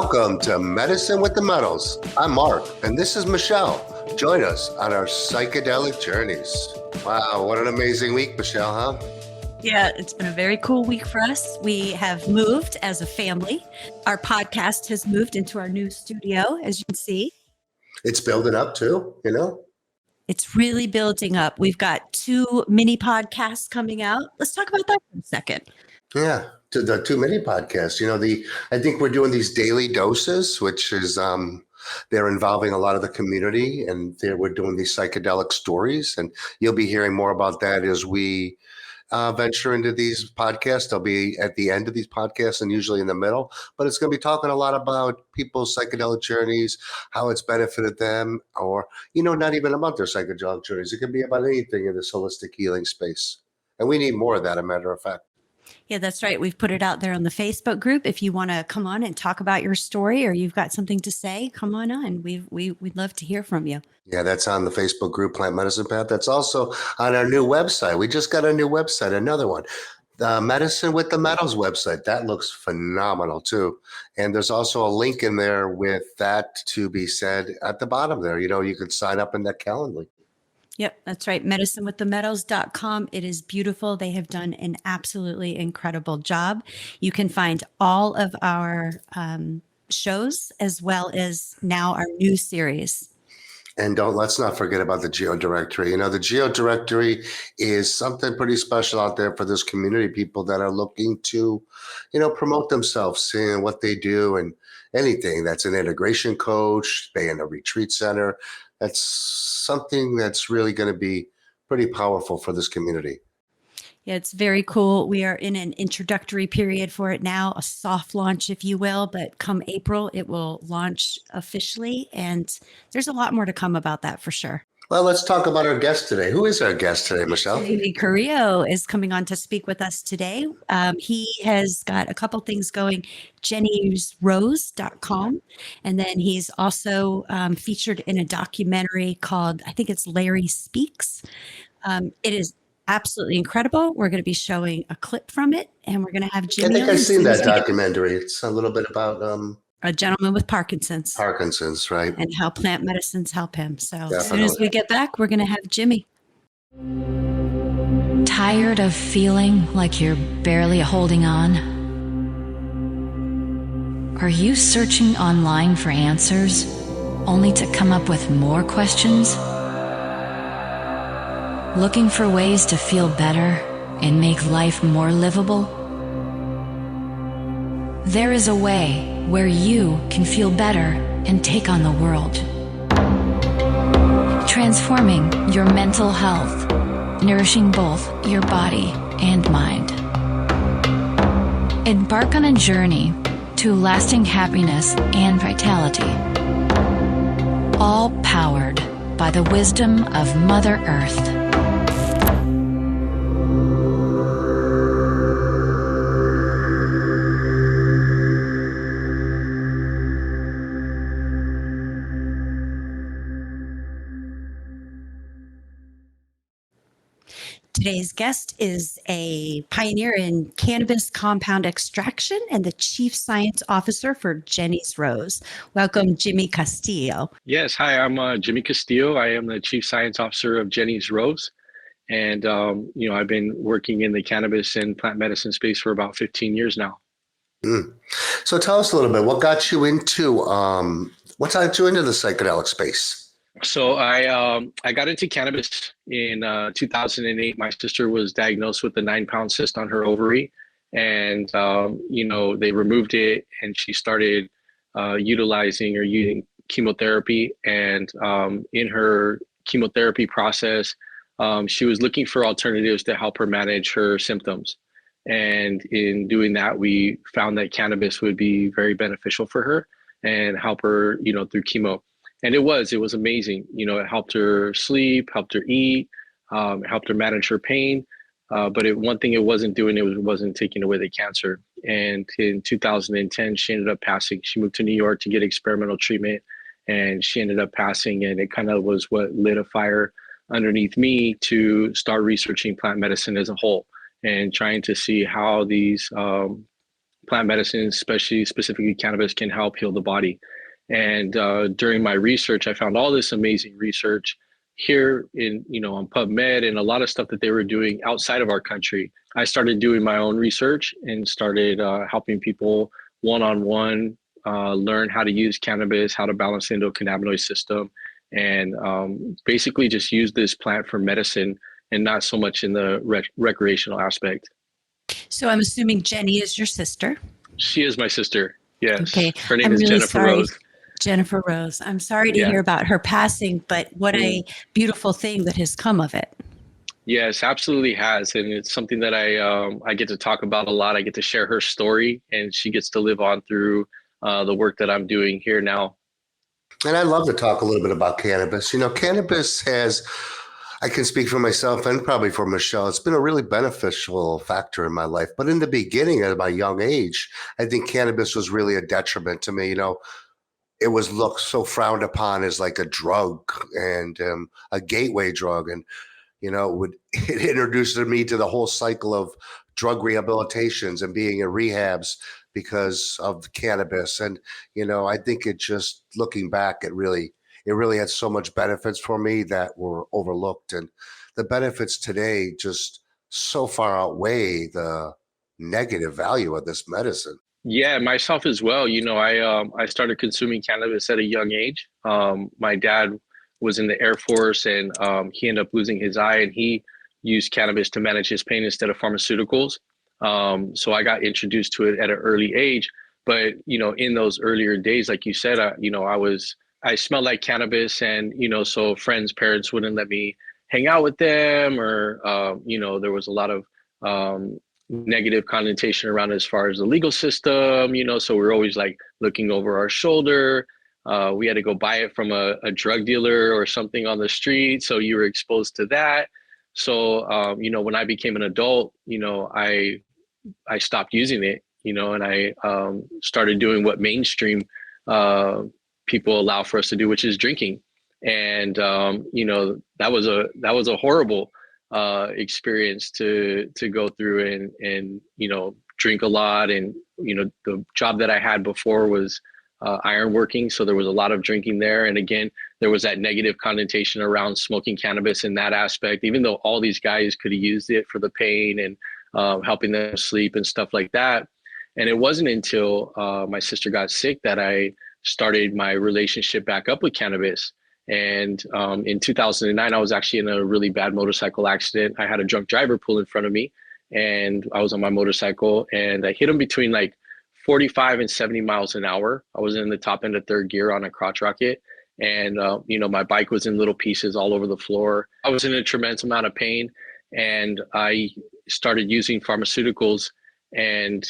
Welcome to Medicine with the Metals. I'm Mark, and this is Michelle. Join us on our psychedelic journeys. Wow, what an amazing week, Michelle, huh? Yeah, it's been a very cool week for us. We have moved as a family. Our podcast has moved into our new studio, as you can see. It's building up too, you know? It's really building up. We've got 2 mini podcasts coming out. Let's talk about that for a second. Yeah, to the too many podcasts. I think we're doing these daily doses, which is they're involving a lot of the community, and we're doing these psychedelic stories, and you'll be hearing more about that as we venture into these podcasts. They'll be at the end of these podcasts and usually in the middle, but it's going to be talking a lot about people's psychedelic journeys, how it's benefited them, or, not even about their psychedelic journeys. It can be about anything in this holistic healing space. And we need more of that, a matter of fact. Yeah, that's right. We've put it out there on the Facebook group. If you want to come on and talk about your story or you've got something to say, come on on. We'd love to hear from you. Yeah, that's on the Facebook group, Plant Medicine Path. That's also on our new website. We just got a new website, another one. The Medicine with the Metals website. That looks phenomenal too. And there's also a link in there with that to be said at the bottom there. You could sign up in that Calendly. Yep, that's right. medicinewiththemetals.com. It is beautiful. They have done an absolutely incredible job. You can find all of our shows as well as now our new series. And let's not forget about the Geo Directory. The Geo Directory is something pretty special out there for this community, people that are looking to, promote themselves, seeing what they do and anything. That's an integration coach, being a retreat center. That's something that's really going to be pretty powerful for this community. Yeah, it's very cool. We are in an introductory period for it now, a soft launch, if you will, but come April, it will launch officially. And there's a lot more to come about that for sure. Well, let's talk about our guest today. Who is our guest today, Michelle? Jimmy Castillo is coming on to speak with us today. He has got a couple things going, jennysrose.com. And then he's also featured in a documentary called, I think it's Larry Speaks. It is absolutely incredible. We're going to be showing a clip from it, and we're going to have Jimmy. I think I've seen that documentary. It's a little bit about a gentleman with Parkinson's. Parkinson's, right? And how plant medicines help him. So Definitely. As soon as we get back, we're going to have Jimmy. Tired of feeling like you're barely holding on? Are you searching online for answers, only to come up with more questions? Looking for ways to feel better and make life more livable? There is a way where you can feel better and take on the world. Transforming your mental health, nourishing both your body and mind. Embark on a journey to lasting happiness and vitality. All powered by the wisdom of Mother Earth. Today's guest is a pioneer in cannabis compound extraction and the chief science officer for Jenny's Rose. Welcome, Jimmy Castillo. Yes, hi, I'm Jimmy Castillo. I am the chief science officer of Jenny's Rose. And, I've been working in the cannabis and plant medicine space for about 15 years now. So tell us a little bit, what got you into the psychedelic space? So I got into cannabis in 2008. My sister was diagnosed with a 9-pound cyst on her ovary, and they removed it, and she started utilizing or using chemotherapy. And in her chemotherapy process, she was looking for alternatives to help her manage her symptoms. And in doing that, we found that cannabis would be very beneficial for her and help her, through chemo. And it was amazing. It helped her sleep, helped her eat, helped her manage her pain. But one thing it wasn't doing, it wasn't taking away the cancer. And in 2010, she ended up passing. She moved to New York to get experimental treatment, and she ended up passing. And it kind of was what lit a fire underneath me to start researching plant medicine as a whole and trying to see how these plant medicines, especially specifically cannabis, can help heal the body. And during my research, I found all this amazing research here in, on PubMed and a lot of stuff that they were doing outside of our country. I started doing my own research and started helping people one-on-one learn how to use cannabis, how to balance the endocannabinoid system, and basically just use this plant for medicine and not so much in the recreational aspect. So I'm assuming Jenny is your sister. She is my sister. Yes. Okay. Her name I'm is really Jennifer sorry. Rose. Jennifer Rose. I'm sorry to hear about her passing, but what a beautiful thing that has come of it. Yes, absolutely has. And it's something that I get to talk about a lot. I get to share her story, and she gets to live on through the work that I'm doing here now. And I'd love to talk a little bit about cannabis. Cannabis has, I can speak for myself and probably for Michelle, it's been a really beneficial factor in my life. But in the beginning, at my young age, I think cannabis was really a detriment to me. It was looked so frowned upon as like a drug and a gateway drug. And, it introduced me to the whole cycle of drug rehabilitations and being in rehabs because of cannabis. And, I think it just looking back, it really had so much benefits for me that were overlooked. And the benefits today just so far outweigh the negative value of this medicine. Yeah, myself as well. I started consuming cannabis at a young age. My dad was in the Air Force, and he ended up losing his eye, and he used cannabis to manage his pain instead of pharmaceuticals. So I got introduced to it at an early age. But in those earlier days, like you said, I smelled like cannabis, and so friends' parents wouldn't let me hang out with them, or there was a lot of negative connotation around as far as the legal system, so we're always like looking over our shoulder. We had to go buy it from a drug dealer or something on the street, so you were exposed to that. So when I became an adult, I stopped using it, and I started doing what mainstream people allow for us to do, which is drinking. And that was a horrible experience to go through and drink a lot. And the job that I had before was ironworking, so there was a lot of drinking there. And again, there was that negative connotation around smoking cannabis in that aspect, even though all these guys could have used it for the pain and helping them sleep and stuff like that. And it wasn't until my sister got sick that I started my relationship back up with cannabis. And in 2009, I was actually in a really bad motorcycle accident. I had a drunk driver pull in front of me, and I was on my motorcycle, and I hit him between like 45 and 70 miles an hour. I was in the top end of third gear on a crotch rocket, and my bike was in little pieces all over the floor. I was in a tremendous amount of pain, and I started using pharmaceuticals, and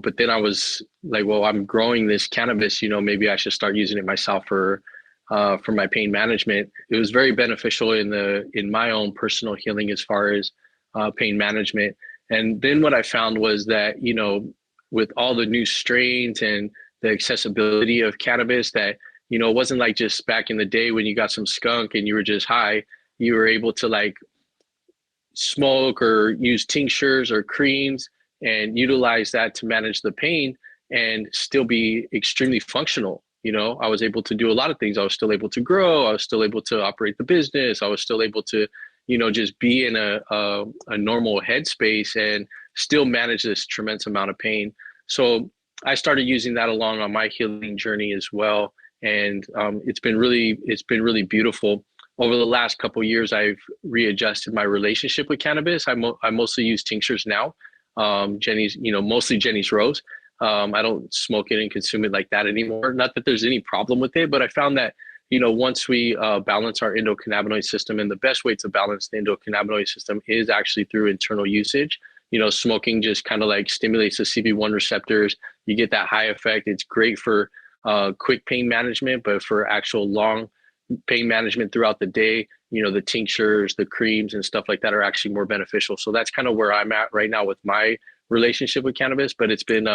but then I was like, well, I'm growing this cannabis, maybe I should start using it myself for my pain management. It was very beneficial in my own personal healing as far as pain management. And then what I found was that, with all the new strains and the accessibility of cannabis, that, it wasn't like just back in the day when you got some skunk and you were just high, you were able to like smoke or use tinctures or creams and utilize that to manage the pain and still be extremely functional. I was able to do a lot of things. I was still able to grow. I was still able to operate the business. I was still able to, just be in a normal headspace and still manage this tremendous amount of pain. So I started using that along on my healing journey as well. And it's been really beautiful. Over the last couple of years, I've readjusted my relationship with cannabis. I mostly use tinctures now. Jenny's, mostly Jenny's Rose. I don't smoke it and consume it like that anymore. Not that there's any problem with it, but I found that, once we balance our endocannabinoid system, and the best way to balance the endocannabinoid system is actually through internal usage. Smoking just kind of like stimulates the CB1 receptors. You get that high effect. It's great for quick pain management, but for actual long pain management throughout the day, the tinctures, the creams and stuff like that are actually more beneficial. So that's kind of where I'm at right now with my relationship with cannabis, but it's been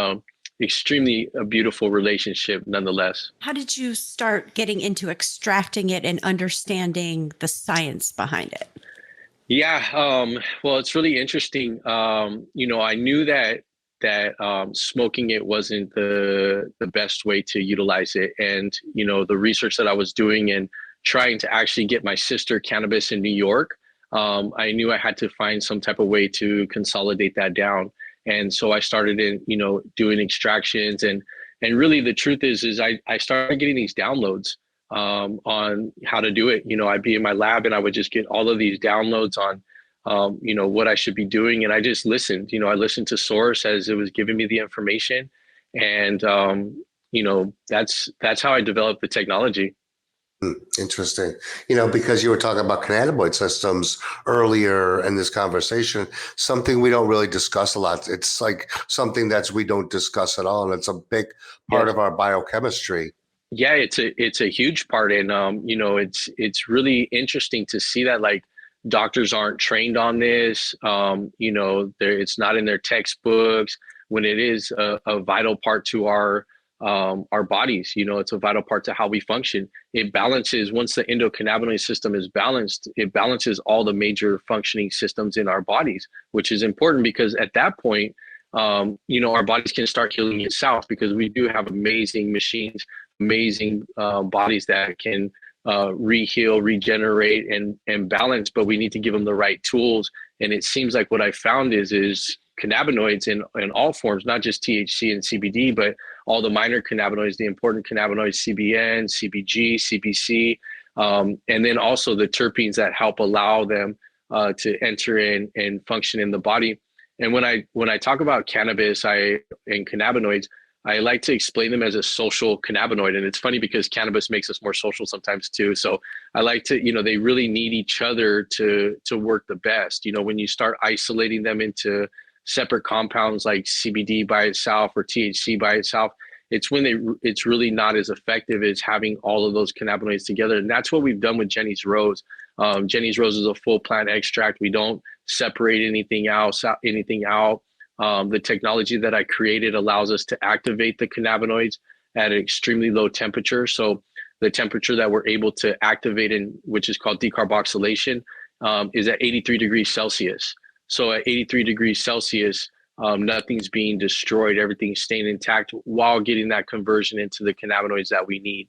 extremely a beautiful relationship nonetheless. How did you start getting into extracting it and understanding the science behind it? Yeah, well, it's really interesting. I knew that that smoking it wasn't the best way to utilize it. And, the research that I was doing and trying to actually get my sister cannabis in New York, I knew I had to find some type of way to consolidate that down. And so I started doing extractions, and really the truth is I started getting these downloads on how to do it. I'd be in my lab and I would just get all of these downloads on what I should be doing. And I just listened. I listened to source as it was giving me the information. And, that's how I developed the technology. Interesting. Because you were talking about cannabinoid systems earlier in this conversation, something we don't really discuss a lot. It's like something we don't discuss at all. And it's a big part of our biochemistry. Yeah, it's a huge part. And, it's really interesting to see that, like, doctors aren't trained on this. It's not in their textbooks, when it is a vital part to our bodies. It's a vital part to how we function. It balances, once the endocannabinoid system is balanced, it balances all the major functioning systems in our bodies, which is important because at that point, our bodies can start healing itself, because we do have amazing machines, amazing bodies that can re-heal, regenerate, and balance, but we need to give them the right tools. And it seems like what I found is cannabinoids in all forms, not just THC and CBD, but all the minor cannabinoids, the important cannabinoids, CBN, CBG, CBC, and then also the terpenes that help allow them to enter in and function in the body. And when I talk about cannabis and cannabinoids, I like to explain them as a social cannabinoid. And it's funny because cannabis makes us more social sometimes too. So I like to, they really need each other to work the best. When you start isolating them into separate compounds like CBD by itself or THC by itself, it's when it's really not as effective as having all of those cannabinoids together. And that's what we've done with Jenny's Rose. Jenny's Rose is a full plant extract. We don't separate anything out. The technology that I created allows us to activate the cannabinoids at an extremely low temperature. So the temperature that we're able to activate in, which is called decarboxylation, is at 83 degrees Celsius. So at 83 degrees Celsius, nothing's being destroyed. Everything's staying intact while getting that conversion into the cannabinoids that we need.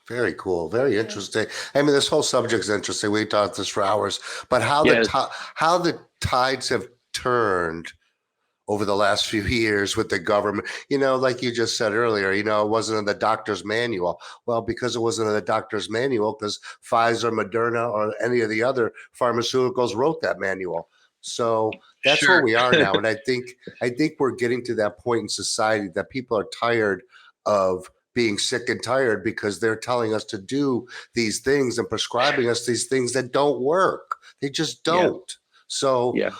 Very cool. Very interesting. I mean, this whole subject is interesting. We talked this for hours, but how the tides have turned over the last few years with the government, like you just said earlier, it wasn't in the doctor's manual. Well, because it wasn't in the doctor's manual, because Pfizer, Moderna, or any of the other pharmaceuticals wrote that manual. So that's where we are now. And I think we're getting to that point in society that people are tired of being sick and tired because they're telling us to do these things and prescribing us these things that don't work. They just don't. Yeah.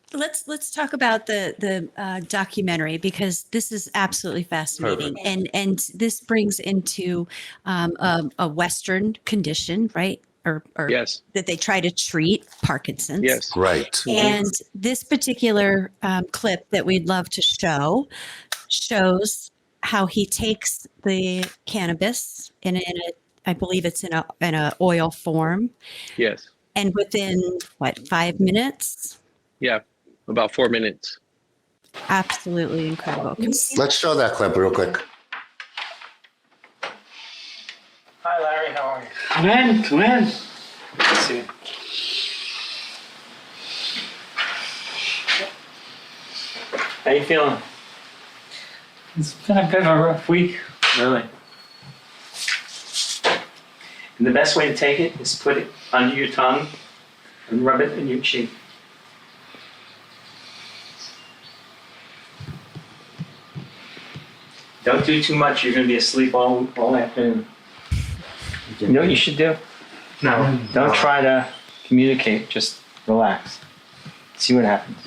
So let's talk about the documentary, because this is absolutely fascinating. Perfect. And this brings into a Western condition, right? Or yes, that they try to treat Parkinson's. Yes, right. And this particular clip that we'd love to shows how he takes the cannabis in a I believe it's in a oil form. Yes. And within 5 minutes? Yeah, about 4 minutes. Absolutely incredible. Let's show that clip real quick. Hi, Larry. How are you? Come in. Good to see you. How you feeling? It's been a bit of a rough week, really. And the best way to take it is put it under your tongue and rub it in your cheek. Don't do too much. You're going to be asleep all afternoon. You know what you should do? No. Don't try to communicate. Just relax. See what happens.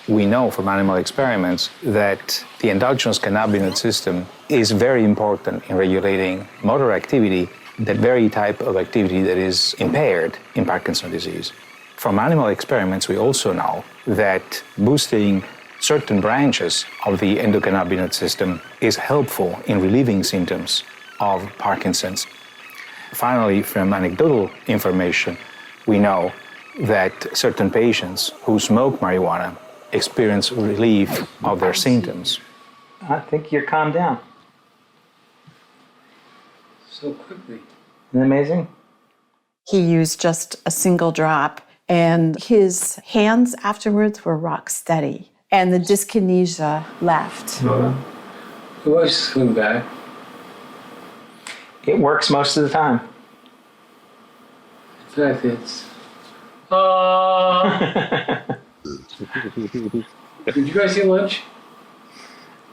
We know from animal experiments that the endogenous cannabinoid system is very important in regulating motor activity, that very type of activity that is impaired in Parkinson's disease. From animal experiments, we also know that boosting certain branches of the endocannabinoid system is helpful in relieving symptoms of Parkinson's. Finally, from anecdotal information, we know that certain patients who smoke marijuana experience relief of their symptoms. I think you're calmed down. So quickly. Isn't that amazing? He used just a single drop, and his hands afterwards were rock steady, and the dyskinesia left. It was swing back. It works most of the time. In fact, it's. Did you guys eat lunch?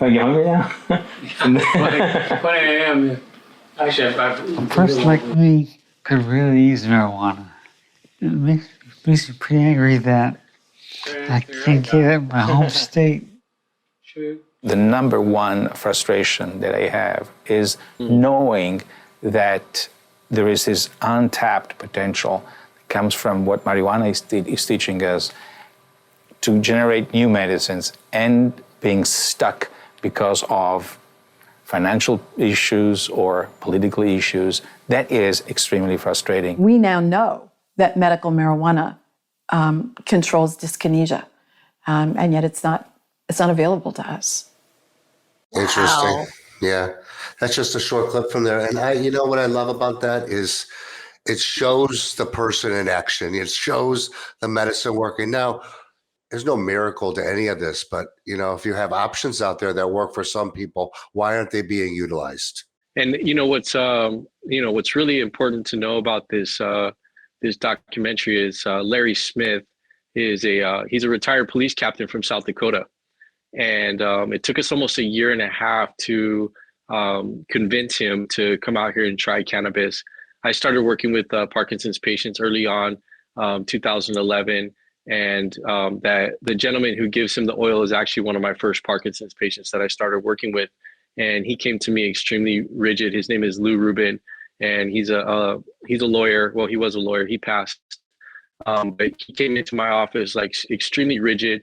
Are you hungry now? Funny I am. Yeah. Actually, A person like me could really use marijuana. It makes me pretty angry that I can't get it in my home state. The number one frustration that I have is knowing that there is this untapped potential that comes from what marijuana is teaching us to generate new medicines, and being stuck because of financial issues or political issues. That is extremely frustrating. We now know that medical marijuana controls dyskinesia, and yet it's not available to us. Interesting. Wow. Yeah. That's just a short clip from there. And you know what I love about that is it shows the person in action. It shows the medicine working. Now, there's no miracle to any of this, but if you have options out there that work for some people, why aren't they being utilized? And what's really important to know about this this documentary is Larry Smith he's a retired police captain from South Dakota, and it took us almost a year and a half to convince him to come out here and try cannabis. I started working with Parkinson's patients early on, 2011. And that the gentleman who gives him the oil is actually one of my first Parkinson's patients that I started working with. And he came to me extremely rigid. His name is Lou Rubin, and he's a lawyer. Well, he was a lawyer. He passed. But he came into my office like extremely rigid.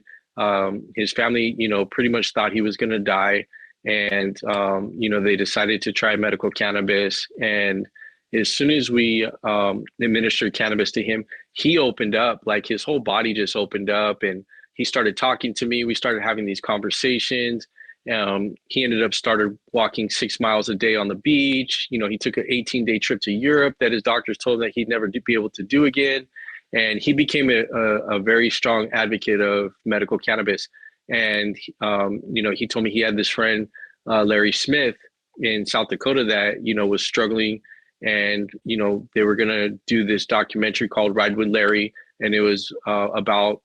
His family, pretty much thought he was going to die. And, they decided to try medical cannabis. And as soon as we administered cannabis to him, he opened up, like his whole body just opened up, and he started talking to me. We started having these conversations. He ended up started walking 6 miles a day on the beach. He took an 18-day trip to Europe that his doctors told him that he'd never be able to do again. And he became a very strong advocate of medical cannabis. And, he told me he had this friend, Larry Smith, in South Dakota that, was struggling. And, they were going to do this documentary called Ride with Larry. And it was about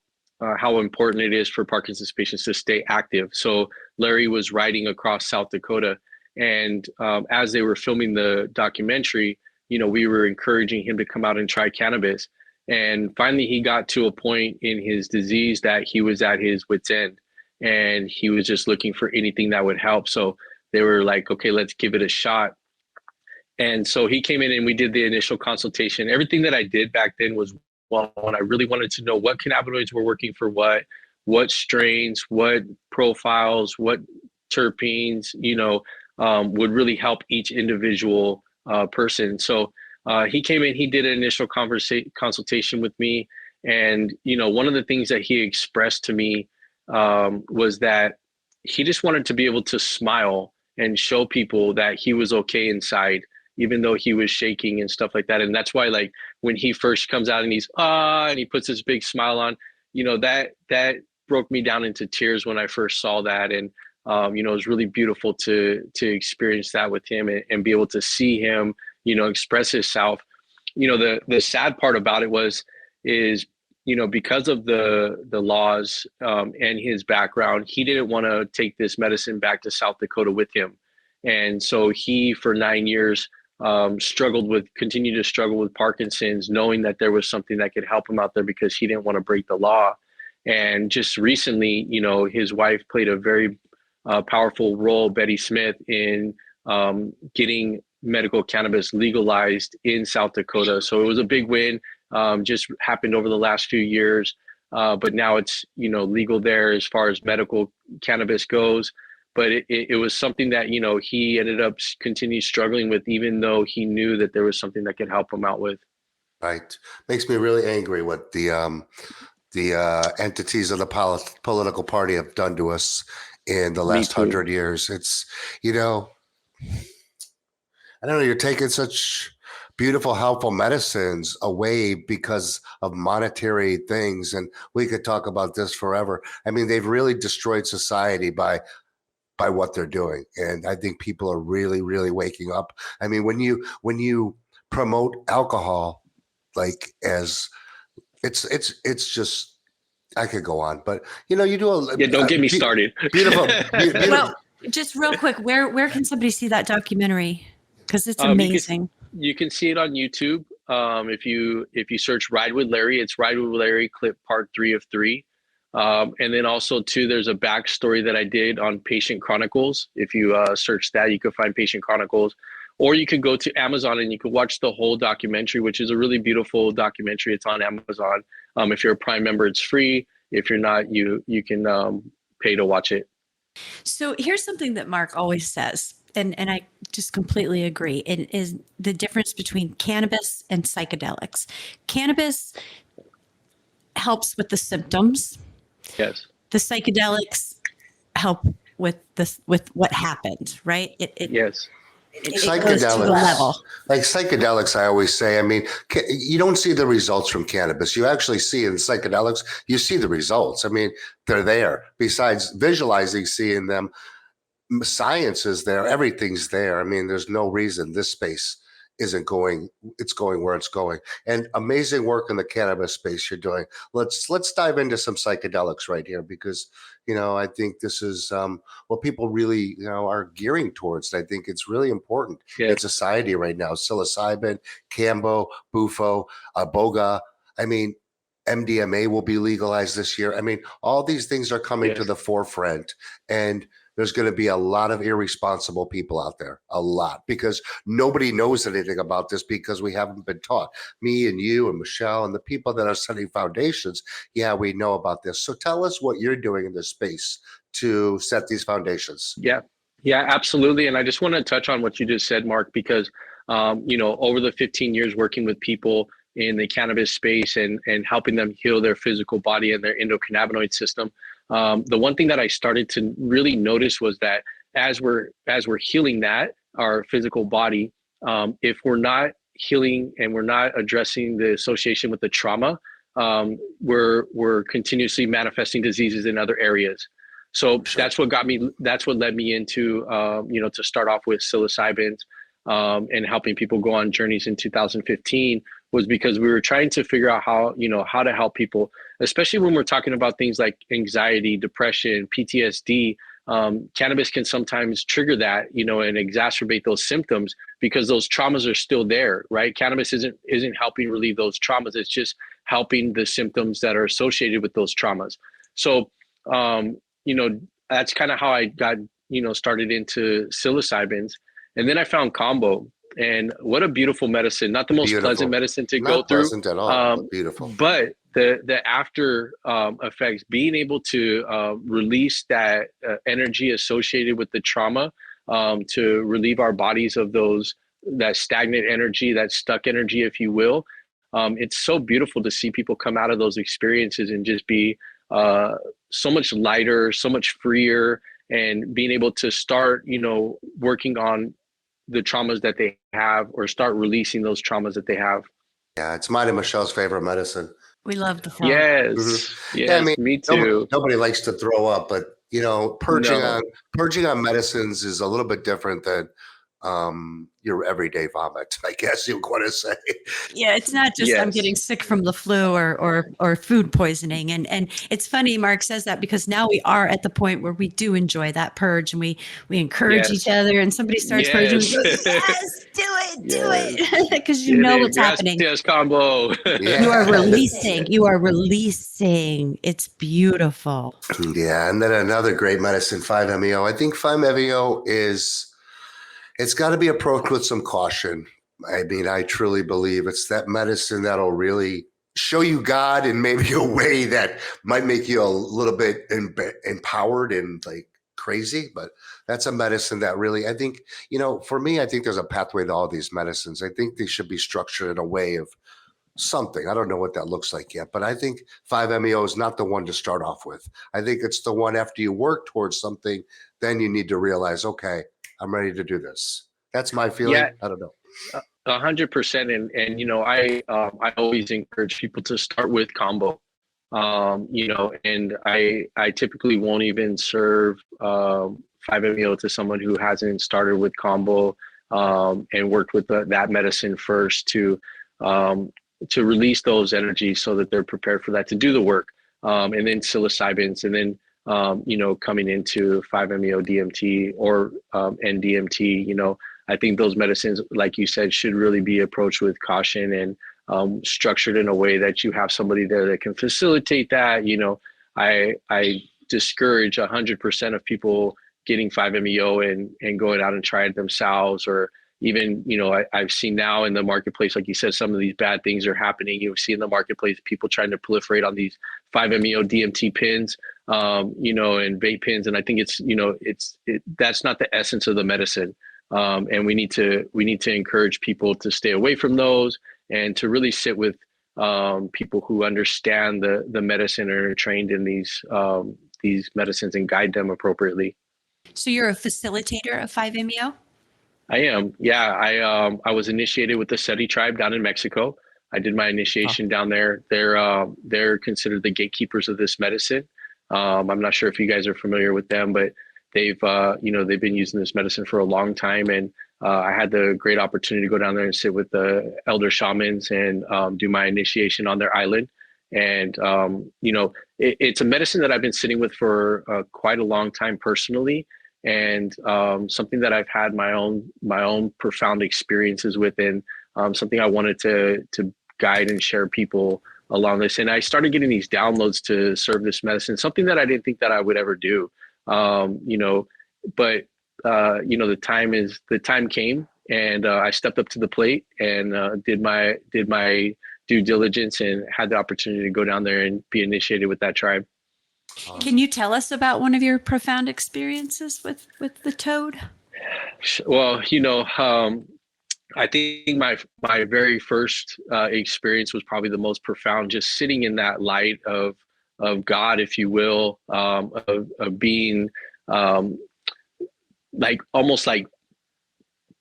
how important it is for Parkinson's patients to stay active. So Larry was riding across South Dakota. And as they were filming the documentary, we were encouraging him to come out and try cannabis. And finally, he got to a point in his disease that he was at his wit's end. And he was just looking for anything that would help. So they were like, okay, let's give it a shot. And so he came in and we did the initial consultation. Everything that I did back then was when I really wanted to know what cannabinoids were working for what strains, what profiles, what terpenes, would really help each individual person. So he came in, he did an initial consultation with me. And, one of the things that he expressed to me was that he just wanted to be able to smile and show people that he was okay inside, even though he was shaking and stuff like that. And that's why, like, when he first comes out and he's, and he puts this big smile on, that broke me down into tears when I first saw that. And, it was really beautiful to experience that with him and be able to see him, express himself. The sad part about it is, because of the laws and his background, he didn't want to take this medicine back to South Dakota with him. And so he, for 9 years, continued to struggle with Parkinson's, knowing that there was something that could help him out there because he didn't want to break the law. And just recently, his wife played a very powerful role, Betty Smith, in getting medical cannabis legalized in South Dakota. So it was a big win, just happened over the last few years. But now it's, legal there as far as medical cannabis goes. But it was something that, he ended up continue struggling with, even though he knew that there was something that could help him out with. Right. Makes me really angry what the entities of the political party have done to us in the Me last too. 100 years. It's, I don't know, you're taking such beautiful, helpful medicines away because of monetary things. And we could talk about this forever. I mean, they've really destroyed society by what they're doing. And I think people are really, really waking up. I mean, when you promote alcohol, like as it's just, I could go on, but you do a Yeah, don't get me started. beautiful. Well, just real quick, where can somebody see that documentary? Because it's You can- amazing. You can see it on YouTube. If you search "Ride with Larry," it's "Ride with Larry" clip part 3 of 3. And then also too, there's a backstory that I did on Patient Chronicles. If you search that, you can find Patient Chronicles, or you could go to Amazon and you can watch the whole documentary, which is a really beautiful documentary. It's on Amazon. If you're a Prime member, it's free. If you're not, you can pay to watch it. So here's something that Mark always says, and I just completely agree. It is the difference between cannabis and psychedelics. Cannabis helps with the symptoms. Yes. The psychedelics help with what happened, right? Yes. It goes to the level. Like psychedelics, I always say, I mean, you don't see the results from cannabis. You actually see in psychedelics, you see the results. I mean, they're there. Besides visualizing, seeing them, science is there. Everything's there. I mean, there's no reason this space isn't going. It's going where it's going. And amazing work in the cannabis space you're doing. Let's dive into some psychedelics right here, because I think this is what people really are gearing towards. I think it's really important in society right now. Psilocybin, Cambo, Bufo, Boga. I mean, MDMA will be legalized this year. I mean, all these things are coming to the forefront, and there's going to be a lot of irresponsible people out there, a lot, because nobody knows anything about this because we haven't been taught. Me and you and Michelle and the people that are setting foundations, we know about this. So tell us what you're doing in this space to set these foundations. Yeah, absolutely. And I just want to touch on what you just said, Mark, because, over the 15 years working with people in the cannabis space and helping them heal their physical body and their endocannabinoid system, the one thing that I started to really notice was that as we're healing our physical body, if we're not healing and we're not addressing the association with the trauma, we're continuously manifesting diseases in other areas. So that's what led me into, to start off with psilocybin and helping people go on journeys in 2015, was because we were trying to figure out how to help people, especially when we're talking about things like anxiety, depression, PTSD. Cannabis can sometimes trigger that, and exacerbate those symptoms because those traumas are still there, right? Cannabis isn't helping relieve those traumas. It's just helping the symptoms that are associated with those traumas. So, that's kind of how I got, started into psilocybins. And then I found Combo, and what a beautiful medicine. Not the most pleasant medicine to go through. Not pleasant at all, but beautiful. But the after effects, being able to release that energy associated with the trauma, to relieve our bodies of that stagnant energy, that stuck energy, if you will. It's so beautiful to see people come out of those experiences and just be so much lighter, so much freer, and being able to start, working on the traumas that they have, or start releasing those traumas that they have. Yeah, it's mine and Michelle's favorite medicine. We love the film. Yes. Mm-hmm. Yes, I mean, me too. Nobody likes to throw up, but purging on medicines is a little bit different than your everyday vomit, I guess you want to say. Yeah, it's not just I'm getting sick from the flu or food poisoning. And it's funny Mark says that, because now we are at the point where we do enjoy that purge, and we encourage each other, and somebody starts purging, we go, yes, do it, because what's happening. Yes, Combo. You are releasing. It's beautiful. Yeah, and then another great medicine, 5-MeO. I think 5-MeO it's got to be approached with some caution. I mean, I truly believe it's that medicine that'll really show you God in maybe a way that might make you a little bit empowered and like crazy. But that's a medicine that really, I think, for me, I think there's a pathway to all these medicines. I think they should be structured in a way of something. I don't know what that looks like yet, but I think 5-MeO is not the one to start off with. I think it's the one after you work towards something, then you need to realize, okay, I'm ready to do this. That's my feeling. Yeah. I don't know. 100%. And I always encourage people to start with combo. And I typically won't even serve 5-MeO to someone who hasn't started with combo and worked with that medicine first to release those energies so that they're prepared for that, to do the work. And then psilocybins, and then coming into 5-MeO DMT or NDMT. I think those medicines, like you said, should really be approached with caution and structured in a way that you have somebody there that can facilitate that. I discourage 100% of people getting 5-MeO and going out and trying it themselves, or even, I've seen now in the marketplace, like you said, some of these bad things are happening. You see in the marketplace, people trying to proliferate on these 5-MeO DMT pins, and vape pins. And I think that's not the essence of the medicine. And we need to encourage people to stay away from those and to really sit with people who understand the medicine and are trained in these medicines and guide them appropriately. So you're a facilitator of 5-MeO? I am. Yeah. I was initiated with the SETI tribe down in Mexico. I did my initiation down there. They're considered the gatekeepers of this medicine. I'm not sure if you guys are familiar with them, but they've been using this medicine for a long time. And I had the great opportunity to go down there and sit with the elder shamans and do my initiation on their island. And, it's a medicine that I've been sitting with for quite a long time personally. And something that I've had my own profound experiences with, and something I wanted to guide and share people along this. And I started getting these downloads to serve this medicine, something that I didn't think that I would ever do. But the time came, and I stepped up to the plate and did my due diligence and had the opportunity to go down there and be initiated with that tribe. Can you tell us about one of your profound experiences with the toad? Well, I think my very first experience was probably the most profound, just sitting in that light of God, if you will, of being like almost like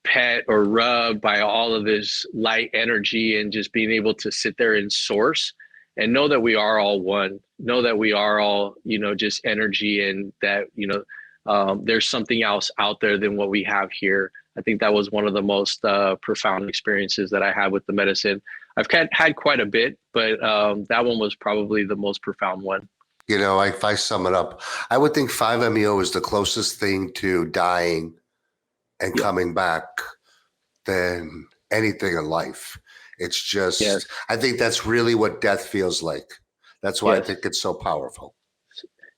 pet or rubbed by all of this light energy, and just being able to sit there in source and know that we are all one, know that we are all, just energy, and that, there's something else out there than what we have here. I think that was one of the most profound experiences that I had with the medicine. I've had quite a bit, but that one was probably the most profound one. If I sum it up, I would think 5-MeO is the closest thing to dying and coming back than anything in life. It's just, yes. I think that's really what death feels like. That's why I think it's so powerful.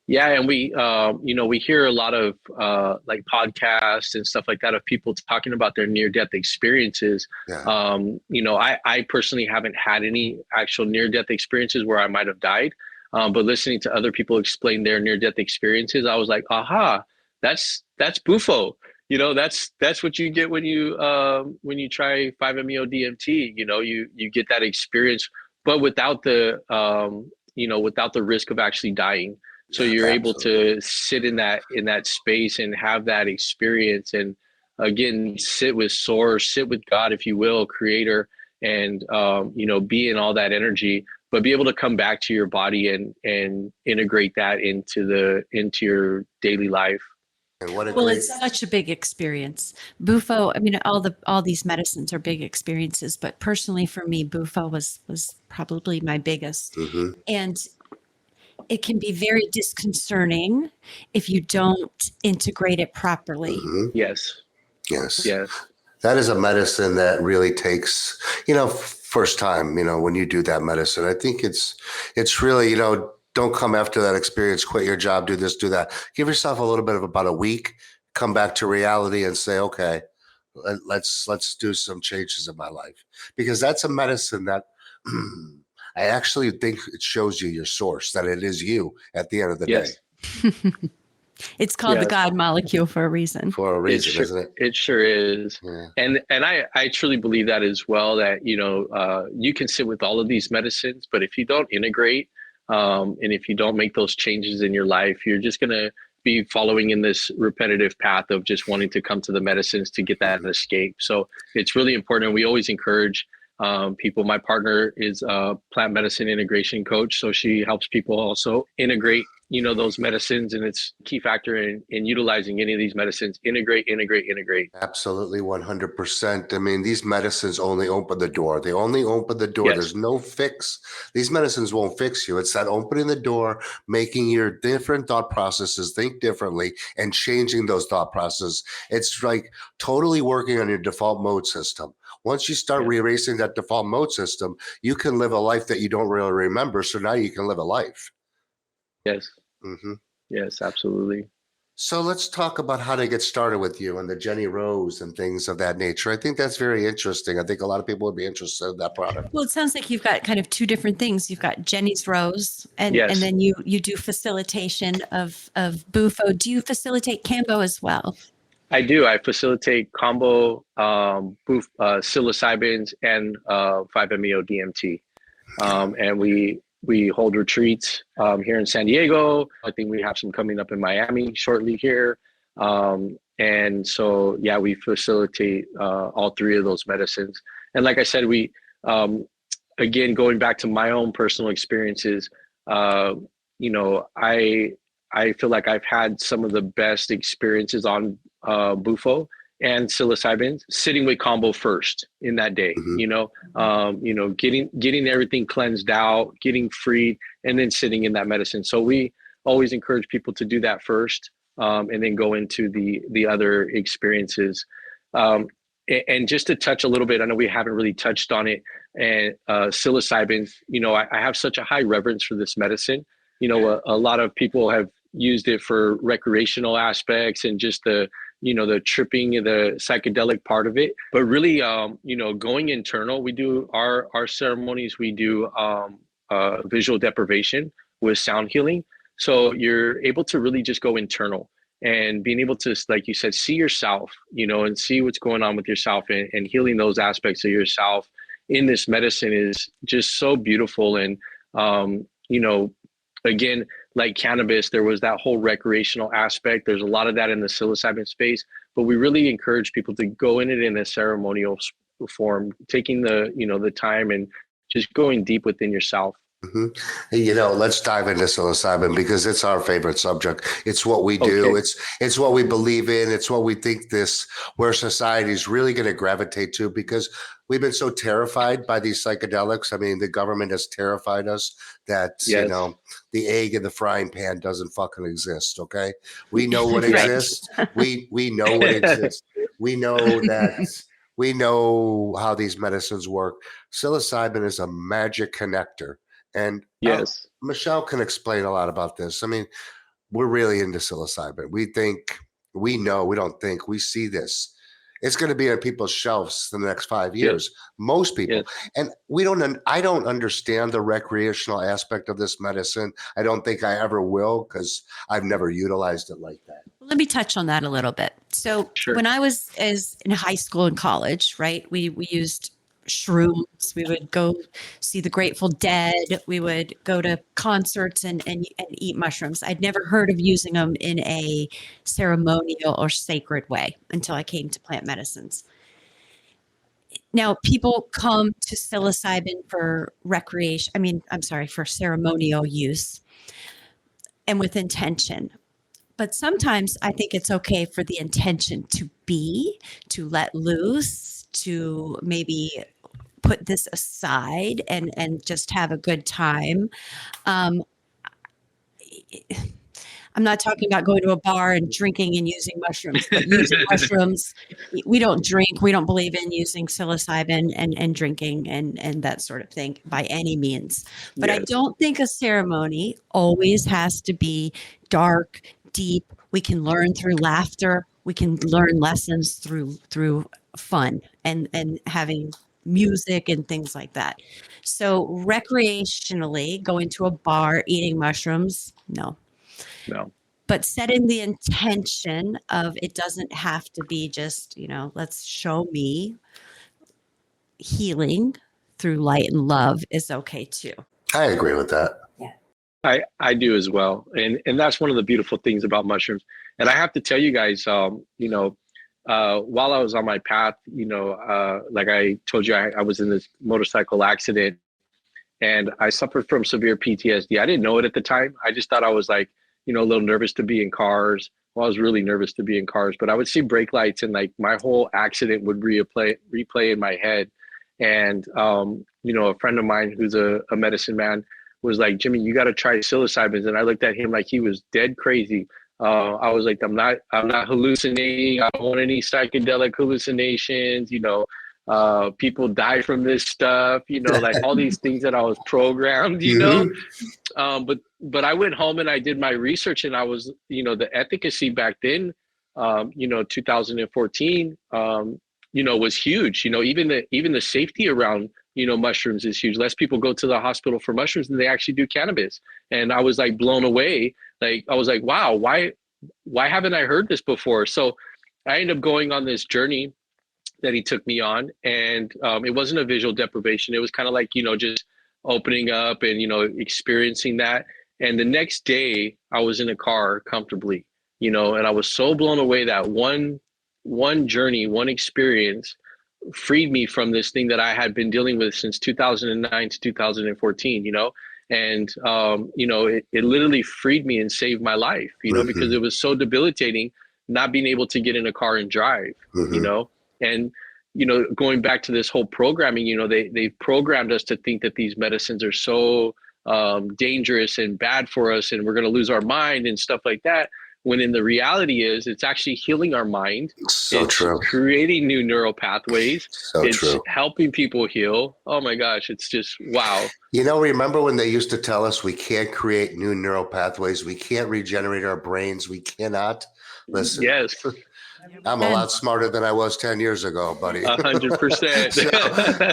Yeah. And we hear a lot of like podcasts and stuff like that of people talking about their near-death experiences. Yeah. I personally haven't had any actual near-death experiences where I might have died. But listening to other people explain their near-death experiences, I was like, aha, that's Bufo. That's what you get when you try 5-MeO DMT. You get that experience, but without the risk of actually dying. So you're able to sit in that space and have that experience, and again, sit with source, sit with God, if you will, creator, and be in all that energy, but be able to come back to your body and integrate that into your daily life. Well, it's such a big experience. Bufo, I mean, all these medicines are big experiences, but personally for me, Bufo was probably my biggest. Mm-hmm. And it can be very disconcerting if you don't integrate it properly. Mm-hmm. Yes. That is a medicine that really takes, first time, when you do that medicine. I think it's really, don't come after that experience, quit your job, do this, do that. Give yourself a little bit of about a week, come back to reality and say, okay, let's do some changes in my life. Because that's a medicine that I actually think it shows you your source, that it is you at the end of the day. It's called the Yes. God molecule for a reason. For a reason, sure, isn't it? It sure is. Yeah. And I truly believe that as well, that, you can sit with all of these medicines, but if you don't integrate, and if you don't make those changes in your life, you're just going to be following in this repetitive path of just wanting to come to the medicines to get that escape. So it's really important. We always encourage people. My partner is a plant medicine integration coach, so she helps people also integrate those medicines, and it's a key factor in utilizing any of these medicines. Integrate. Absolutely, 100%. I mean, these medicines only open the door. They only open the door. Yes. There's no fix. These medicines won't fix you. It's that opening the door, making your different thought processes think differently, and changing those thought processes. It's like totally working on your default mode system. Once you start erasing that default mode system, you can live a life that you don't really remember. So now you can live a life. Yes. Mm-hmm. Yes, absolutely. So let's talk about how to get started with you and the Jenny Rose and things of that nature. I think that's very interesting. I think a lot of people would be interested in that product. Well, it sounds like you've got kind of two different things. You've got Jenny's Rose, and Yes. and then you do facilitation of Bufo. Do you facilitate Cambo as well? I do. I facilitate combo psilocybins and 5-MeO DMT, and we hold retreats here in San Diego. I think we have some coming up in Miami shortly here, and so yeah, we facilitate all three of those medicines. And like I said, we again, going back to my own personal experiences, I feel like I've had some of the best experiences on Bufo and psilocybin sitting with combo first in that day. Mm-hmm. Getting everything cleansed out, getting freed, and then sitting in that medicine. So we always encourage people to do that first, and then go into the other experiences. And just to touch a little bit, I know we haven't really touched on it. And psilocybin, I have such a high reverence for this medicine. A lot of people have used it for recreational aspects and just the tripping and the psychedelic part of it. But really, going internal, we do our ceremonies, we do visual deprivation with sound healing. So you're able to really just go internal and being able to, like you said, see yourself, and see what's going on with yourself, and healing those aspects of yourself in this medicine is just so beautiful. And, again, like cannabis, there was that whole recreational aspect. There's a lot of that in the psilocybin space, but we really encourage people to go in it in a ceremonial form, taking the time and just going deep within yourself. Mm-hmm. Let's dive into psilocybin because it's our favorite subject. It's what we do. Okay. It's what we believe in. It's what we think where society is really going to gravitate to, because we've been so terrified by these psychedelics. I mean, the government has terrified us that, Yes. the egg in the frying pan doesn't fucking exist. Okay. We know what Right. exists. We know what exists. We know that. We know how these medicines work. Psilocybin is a magic connector. And Yes. Michelle can explain a lot about this. I mean, we're really into psilocybin. We see this. It's going to be on people's shelves in the next 5 years. Yes. Most people. Yes. And I don't understand the recreational aspect of this medicine. I don't think I ever will, because I've never utilized it like that. Let me touch on that a little bit. So Sure. when I was in high school and college, right, we used shrooms. We would go see the Grateful Dead. We would go to concerts and eat mushrooms. I'd never heard of using them in a ceremonial or sacred way until I came to plant medicines. Now, people come to psilocybin for for ceremonial use and with intention. But sometimes I think it's okay for the intention to let loose, to maybe put this aside and just have a good time. I'm not talking about going to a bar and drinking and using mushrooms, but using mushrooms. We don't drink. We don't believe in using psilocybin and drinking and that sort of thing by any means. But I Yes. don't think a ceremony always has to be dark, deep. We can learn through laughter. We can learn lessons through fun and having music and things like that. So recreationally, going to a bar, eating mushrooms, no. No. but setting the intention of it doesn't have to be just, let's show me healing through light and love is okay too. I agree with that. I do as well. And that's one of the beautiful things about mushrooms. And I have to tell you guys, while I was on my path, like I told you, I was in this motorcycle accident and I suffered from severe PTSD. I didn't know it at the time. I just thought I was like, a little nervous to be in cars. Well, I was really nervous to be in cars, but I would see brake lights and like my whole accident would replay in my head. And, a friend of mine who's a medicine man was like, Jimmy, you got to try psilocybin. And I looked at him like he was dead crazy. I was like, I'm not hallucinating. I don't want any psychedelic hallucinations. People die from this stuff, like all these things that I was programmed, but I went home and I did my research and I was, the efficacy back then, 2014, was huge. Even the safety around, mushrooms is huge. Less people go to the hospital for mushrooms than they actually do cannabis. And I was like blown away. Like, I was like, wow, why haven't I heard this before? So I ended up going on this journey that he took me on. And it wasn't a visual deprivation. It was kind of like, just opening up and, experiencing that. And the next day I was in a car comfortably, and I was so blown away that one journey, one experience freed me from this thing that I had been dealing with since 2009 to 2014, and, it literally freed me and saved my life, because it was so debilitating not being able to get in a car and drive, and, going back to this whole programming, they programmed us to think that these medicines are so dangerous and bad for us and we're going to lose our mind and stuff like that. When in the reality is it's actually healing our mind. So it's true. Creating new neural pathways. It's true. Helping people heal. Oh my gosh, it's just wow. Remember when they used to tell us we can't create new neural pathways, we can't regenerate our brains, we cannot? Listen. Yes. I'm a lot smarter than I was 10 years ago, buddy. 100%. So,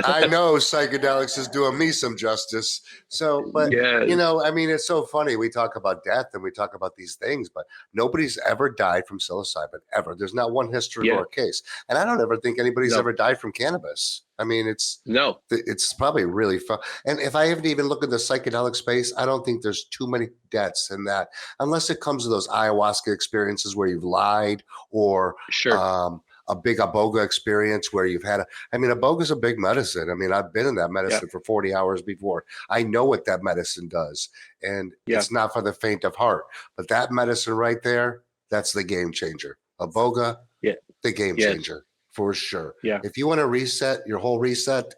I know psychedelics is doing me some justice. So, but, yes. It's so funny. We talk about death and we talk about these things, but nobody's ever died from psilocybin, ever. There's not one history or case. And I don't ever think anybody's ever died from cannabis. It's probably really fun. And if I haven't even looked at the psychedelic space, I don't think there's too many deaths in that, unless it comes to those ayahuasca experiences where you've lied or a big iboga experience where you've had iboga is a big medicine. I've been in that medicine for 40 hours before. I know what that medicine does, and it's not for the faint of heart. But that medicine right there, that's the game changer. Iboga, the game changer. For sure. Yeah. If you want to reset your whole reset,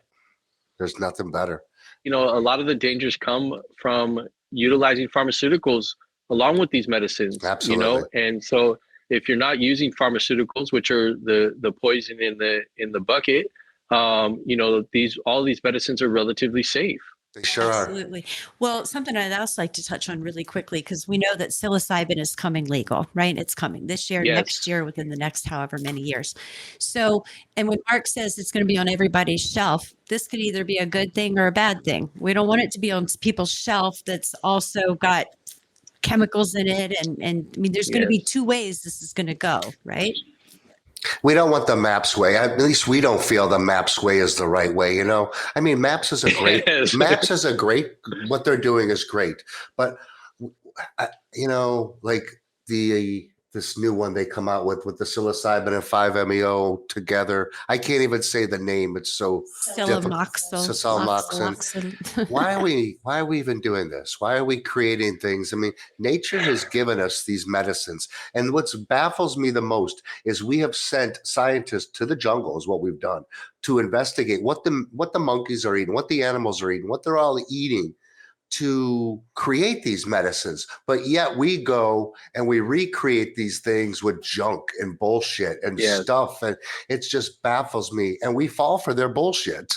there's nothing better. A lot of the dangers come from utilizing pharmaceuticals along with these medicines. Absolutely. And so if you're not using pharmaceuticals, which are the poison in the bucket, all these medicines are relatively safe. They sure Absolutely. Well, something I'd also like to touch on really quickly, because we know that psilocybin is coming legal, right? It's coming this year, next year, within the next however many years. So, and when Mark says it's going to be on everybody's shelf, this could either be a good thing or a bad thing. We don't want it to be on people's shelf that's also got chemicals in it. And there's going to be two ways this is going to go, right? We don't want the MAPS way. At least we don't feel the MAPS way is the right way. MAPS is a great, MAPS is a great, what they're doing is great. But, like this new one they come out with the psilocybin and 5-MeO together. I can't even say the name. It's so Psilocybin. Why are we even doing this? Why are we creating things? Nature has given us these medicines. And what baffles me the most is we have sent scientists to the jungle, is what we've done, to investigate what the monkeys are eating, what the animals are eating, what they're all eating, to create these medicines. But yet we go and we recreate these things with junk and bullshit and stuff. And it just baffles me. And we fall for their bullshit.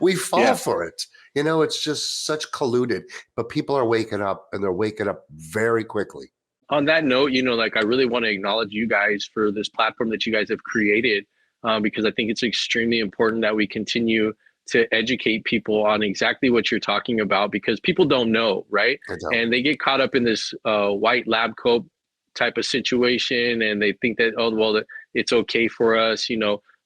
We fall for it. It's just such colluded. But people are waking up, and they're waking up very quickly. On that note, I really want to acknowledge you guys for this platform that you guys have created, because I think it's extremely important that we continue to educate people on exactly what you're talking about, because people don't know, right? And they get caught up in this white lab coat type of situation, and they think that, oh, well, it's okay for us.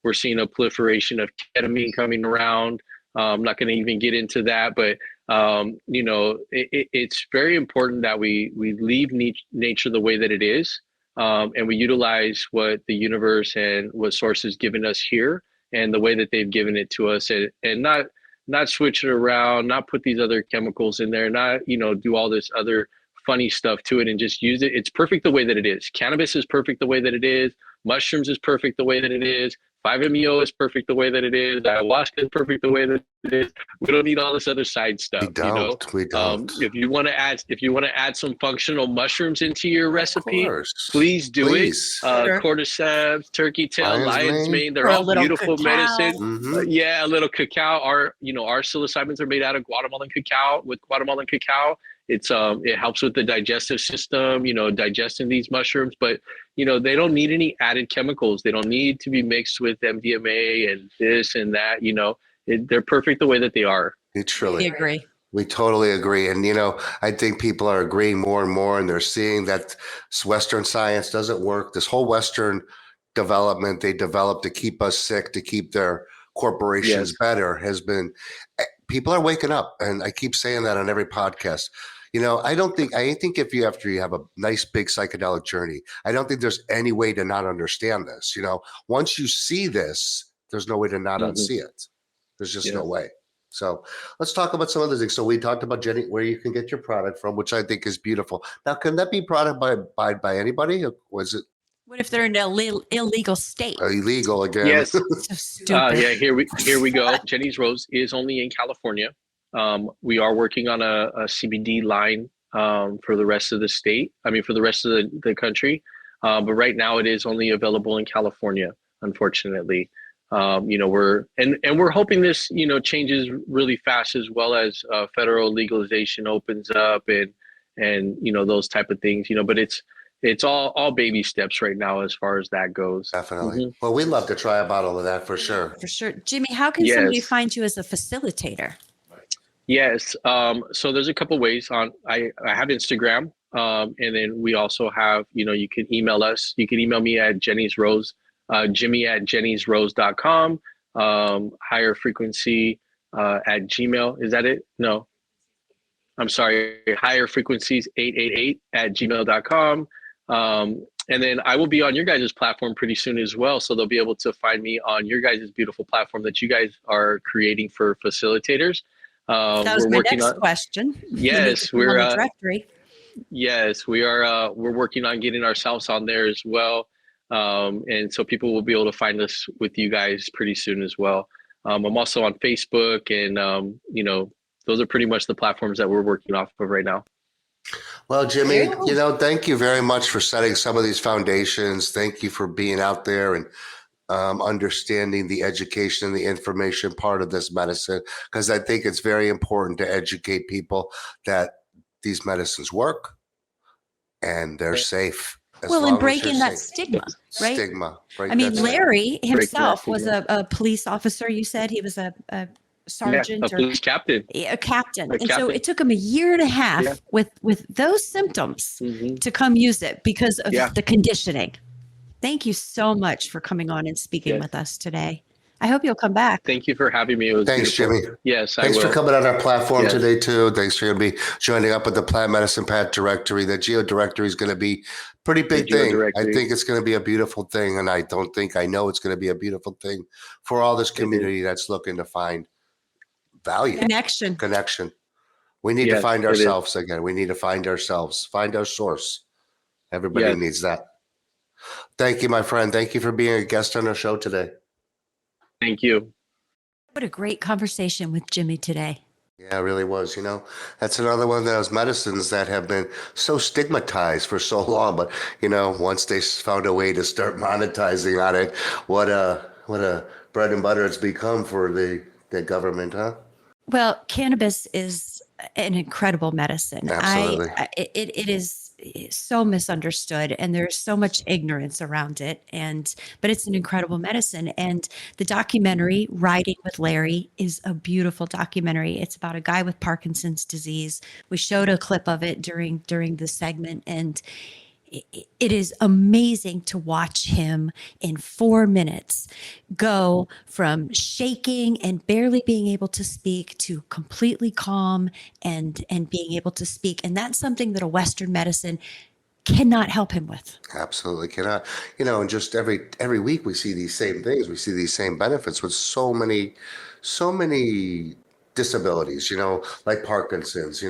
We're seeing a proliferation of ketamine coming around. I'm not going to even get into that, but it's very important that we leave nature the way that it is, and we utilize what the universe and what source has given us here, and the way that they've given it to us, and not switch it around, not put these other chemicals in there, not do all this other funny stuff to it, and just use it. It's perfect the way that it is. Cannabis is perfect the way that it is. Mushrooms is perfect the way that it is. 5-MeO is perfect the way that it is. Ayahuasca is perfect the way that it is. We don't need all this other side stuff. We don't. If you want to add some functional mushrooms into your recipe, please do it. Cordyceps, turkey tail, lion's mane, they're all beautiful medicine. Mm-hmm. A little cacao. Our psilocybins are made out of Guatemalan cacao. With Guatemalan cacao, it helps with the digestive system, digesting these mushrooms, but they don't need any added chemicals. They don't need to be mixed with MDMA and this and that. They're perfect the way that they are. We agree. We totally agree. And, I think people are agreeing more and more, and they're seeing that Western science doesn't work. This whole Western development they developed to keep us sick, to keep their corporations better, has been, people are waking up. And I keep saying that on every podcast. I think if you have a nice big psychedelic journey, I don't think there's any way to not understand this. Once you see this, there's no way to not unsee it. There's just no way. So let's talk about some other things. So we talked about, Jenny, where you can get your product from, which I think is beautiful. Now, can that be product by anybody? Or was it? What if they're in an illegal state? Illegal again. Yes. So stupid. Here we go. Jenny's Rose is only in California. We are working on a CBD line for the rest of the state. For the rest of the country. But right now it is only available in California, unfortunately. We're hoping this, changes really fast, as well as federal legalization opens up and those type of things, but it's all baby steps right now as far as that goes. Definitely. Mm-hmm. Well, we'd love to try a bottle of that for sure. For sure. Jimmy, how can somebody find you as a facilitator? Yes. So there's a couple ways I have Instagram. And then we also have, you can email us. You can email me at Jenny's Rose, Jimmy@jennysrose.com, higher frequency at Gmail. Is that it? No. I'm sorry. Higher frequencies 888 @gmail.com. And then I will be on your guys' platform pretty soon as well. So they'll be able to find me on your guys' beautiful platform that you guys are creating for facilitators. That was my next question. Yes, we're on the directory. Yes, we are. We're working on getting ourselves on there as well, and so people will be able to find us with you guys pretty soon as well. I'm also on Facebook, and those are pretty much the platforms that we're working off of right now. Well, Jimmy, thank you very much for setting some of these foundations. Thank you for being out there and understanding the education and the information part of this medicine, because I think it's very important to educate people that these medicines work and they're safe. Well, and breaking that stigma, right? Larry himself was a police officer. You said he was a sergeant, a police captain. A captain. So it took him a year and a half with those symptoms to come use it because of the conditioning. Thank you so much for coming on and speaking with us today. I hope you'll come back. Thank you for having me. Thanks, beautiful. Jimmy. Yes, Thanks for coming on our platform today, too. Thanks for going to be joining up with the Plant Medicine Path Directory. The Geo Directory is going to be a pretty big thing. I think it's going to be a beautiful thing, and I know it's going to be a beautiful thing for all this community that's looking to find value. Connection. We need to find ourselves again. We need to find ourselves, find our source. Everybody needs that. Thank you, my friend. Thank you for being a guest on our show today. Thank you. What a great conversation with Jimmy today. Yeah, it really was. That's another one of those medicines that have been so stigmatized for so long. But, once they found a way to start monetizing on it, what a bread and butter it's become for the government, huh? Well, cannabis is an incredible medicine. Absolutely. It is so misunderstood, and there's so much ignorance around it, but it's an incredible medicine. And the documentary Riding with Larry is a beautiful documentary. It's about a guy with Parkinson's disease. We showed a clip of it during the segment, and it is amazing to watch him in 4 minutes go from shaking and barely being able to speak to completely calm and being able to speak. And that's something that a Western medicine cannot help him with. Absolutely cannot. And just every week we see these same things. We see these same benefits with so many disabilities, like Parkinson's,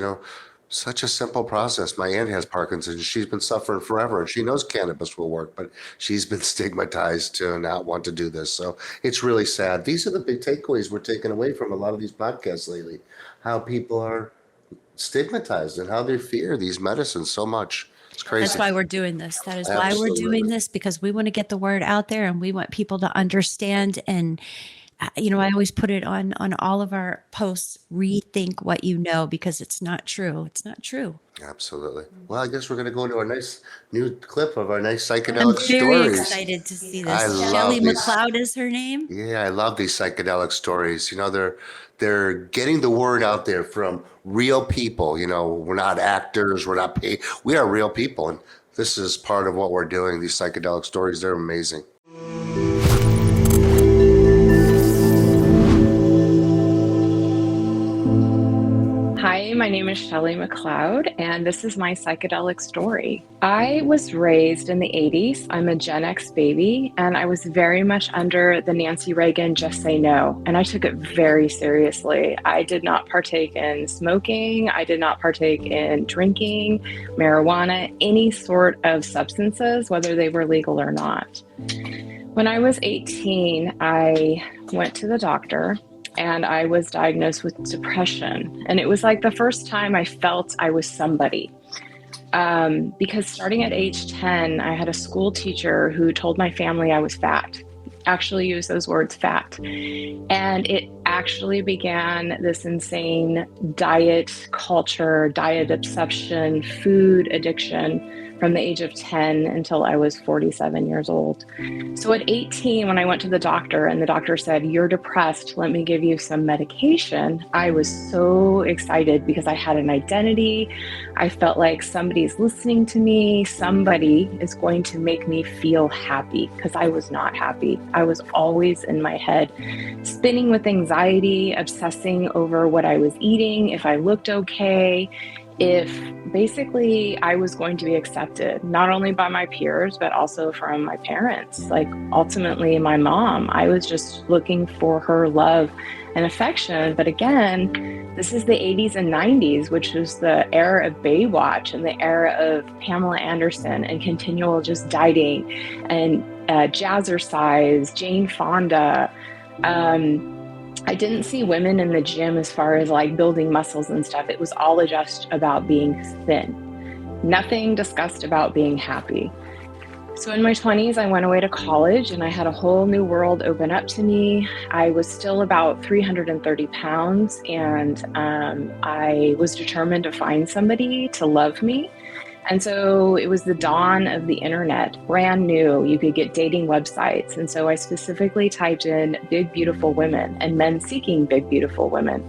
such a simple process. My aunt has Parkinson's. She's been suffering forever, and she knows cannabis will work, but she's been stigmatized to not want to do this. So it's really sad. These are the big takeaways we're taking away from a lot of these podcasts lately, how people are stigmatized and how they fear these medicines so much. It's crazy. That's why we're doing this. That is why we're doing this, because we want to get the word out there and we want people to understand. And I always put it on all of our posts, rethink what you know, because it's not true. It's not true. Absolutely. Well, I guess we're going to go to a nice new clip of our nice psychedelic I'm very stories. excited to see this. I love Shelley these. McLeod is her name. Yeah, I love these psychedelic stories. They're getting the word out there from real people. We're not actors. We're not paid. We are real people. And this is part of what we're doing. These psychedelic stories, they're amazing. Hi, my name is Shelley McLeod, and this is my psychedelic story. I was raised in the 80s. I'm a Gen X baby, and I was very much under the Nancy Reagan Just Say No, and I took it very seriously. I did not partake in smoking. I did not partake in drinking, marijuana, any sort of substances, whether they were legal or not. When I was 18, I went to the doctor, and I was diagnosed with depression. And it was like the first time I felt I was somebody. Because starting at age 10, I had a school teacher who told my family I was fat, actually used those words, fat. And it actually began this insane diet culture, diet obsession, food addiction from the age of 10 until I was 47 years old. So at 18, when I went to the doctor and the doctor said, "You're depressed, let me give you some medication," I was so excited because I had an identity. I felt like somebody's listening to me. Somebody is going to make me feel happy, because I was not happy. I was always in my head, spinning with anxiety, obsessing over what I was eating, if I looked okay, if basically I was going to be accepted, not only by my peers, but also from my parents, like ultimately my mom. I was just looking for her love and affection. But again, this is the 80s and 90s, which was the era of Baywatch and the era of Pamela Anderson and continual just dieting and jazzercise, Jane Fonda. I didn't see women in the gym as far as like building muscles and stuff. It was all just about being thin. Nothing discussed about being happy. So in my 20s, I went away to college and I had a whole new world open up to me. I was still about 330 pounds and I was determined to find somebody to love me. And so it was the dawn of the internet, brand new. You could get dating websites. And so I specifically typed in big, beautiful women and men seeking big, beautiful women.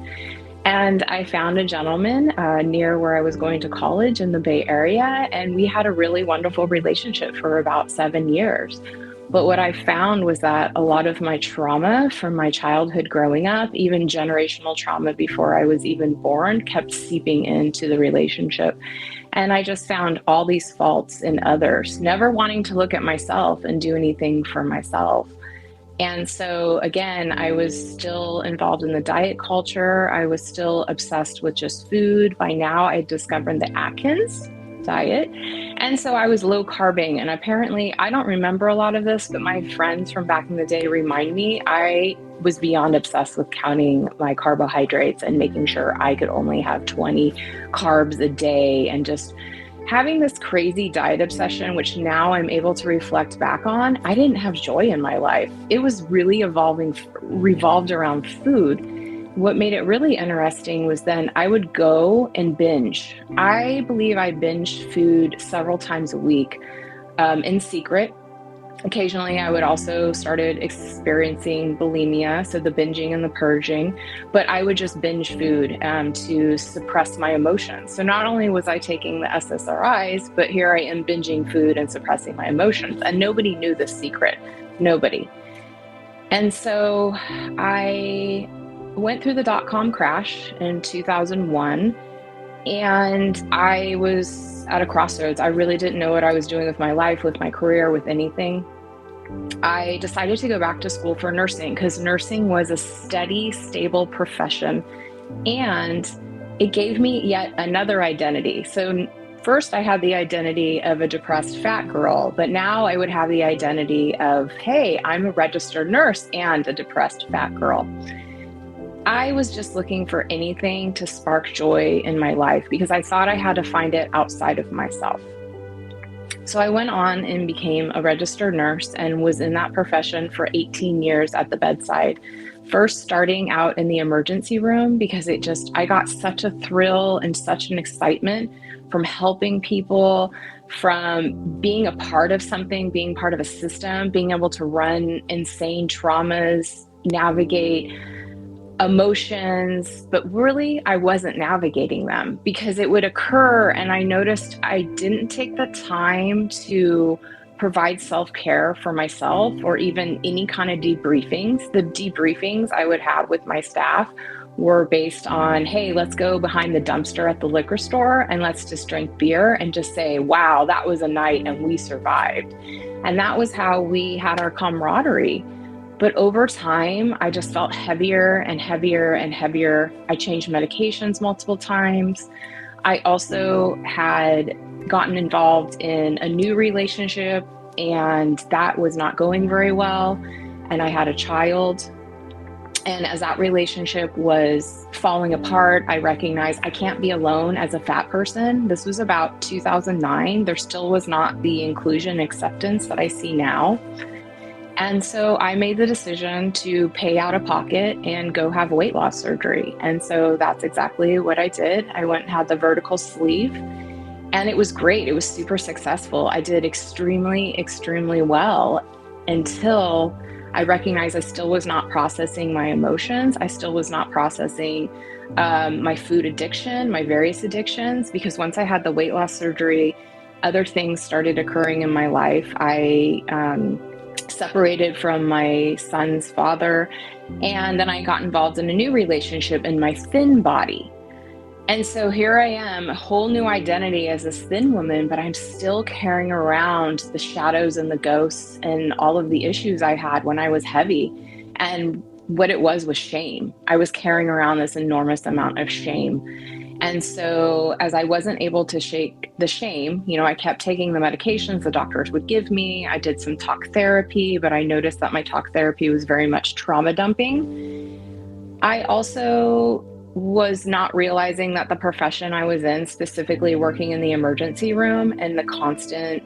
And I found a gentleman near where I was going to college in the Bay Area. And we had a really wonderful relationship for about 7 years. But what I found was that a lot of my trauma from my childhood growing up, even generational trauma before I was even born, kept seeping into the relationship. And I just found all these faults in others, never wanting to look at myself and do anything for myself. And so again, I was still involved in the diet culture. I was still obsessed with just food. By now, I discovered the Atkins diet. And so I was low carbing. And apparently, I don't remember a lot of this, but my friends from back in the day remind me, I was beyond obsessed with counting my carbohydrates and making sure I could only have 20 carbs a day and just having this crazy diet obsession, which now I'm able to reflect back on. I didn't have joy in my life. It was really revolved around food. What made it really interesting was then I would go and binge. I believe I binged food several times a week in secret. Occasionally, I would also started experiencing bulimia, so the binging and the purging, but I would just binge food to suppress my emotions. So not only was I taking the SSRIs, but here I am binging food and suppressing my emotions, and nobody knew the secret, nobody. And so I went through the dot-com crash in 2001, and I was at a crossroads. I really didn't know what I was doing with my life, with my career, with anything. I decided to go back to school for nursing because nursing was a steady, stable profession, and it gave me yet another identity. So first I had the identity of a depressed fat girl, but now I would have the identity of, hey, I'm a registered nurse and a depressed fat girl. I was just looking for anything to spark joy in my life because I thought I had to find it outside of myself. So I went on and became a registered nurse and was in that profession for 18 years at the bedside. First starting out in the emergency room because I got such a thrill and such an excitement from helping people, from being a part of something, being part of a system, being able to run insane traumas, navigate emotions, but really I wasn't navigating them because it would occur and I noticed I didn't take the time to provide self-care for myself or even any kind of debriefings. The debriefings I would have with my staff were based on, hey, let's go behind the dumpster at the liquor store and let's just drink beer and just say, wow, that was a night and we survived. And that was how we had our camaraderie. But over time, I just felt heavier and heavier and heavier. I changed medications multiple times. I also had gotten involved in a new relationship, and that was not going very well. And I had a child. And as that relationship was falling apart, I recognized I can't be alone as a fat person. This was about 2009. There still was not the inclusion acceptance that I see now. And so I made the decision to pay out of pocket and go have weight loss surgery. And so that's exactly what I did. I went and had the vertical sleeve, and it was great. It was super successful. I did extremely, extremely well until I recognized I still was not processing my emotions. I still was not processing my food addiction, my various addictions, because once I had the weight loss surgery, other things started occurring in my life. I separated from my son's father, and then I got involved in a new relationship in my thin body. And so here I am, a whole new identity as this thin woman, but I'm still carrying around the shadows and the ghosts and all of the issues I had when I was heavy. And what it was shame. I was carrying around this enormous amount of shame. And so as I wasn't able to shake the shame, I kept taking the medications the doctors would give me. I did some talk therapy, but I noticed that my talk therapy was very much trauma dumping. I also was not realizing that the profession I was in, specifically working in the emergency room, and the constant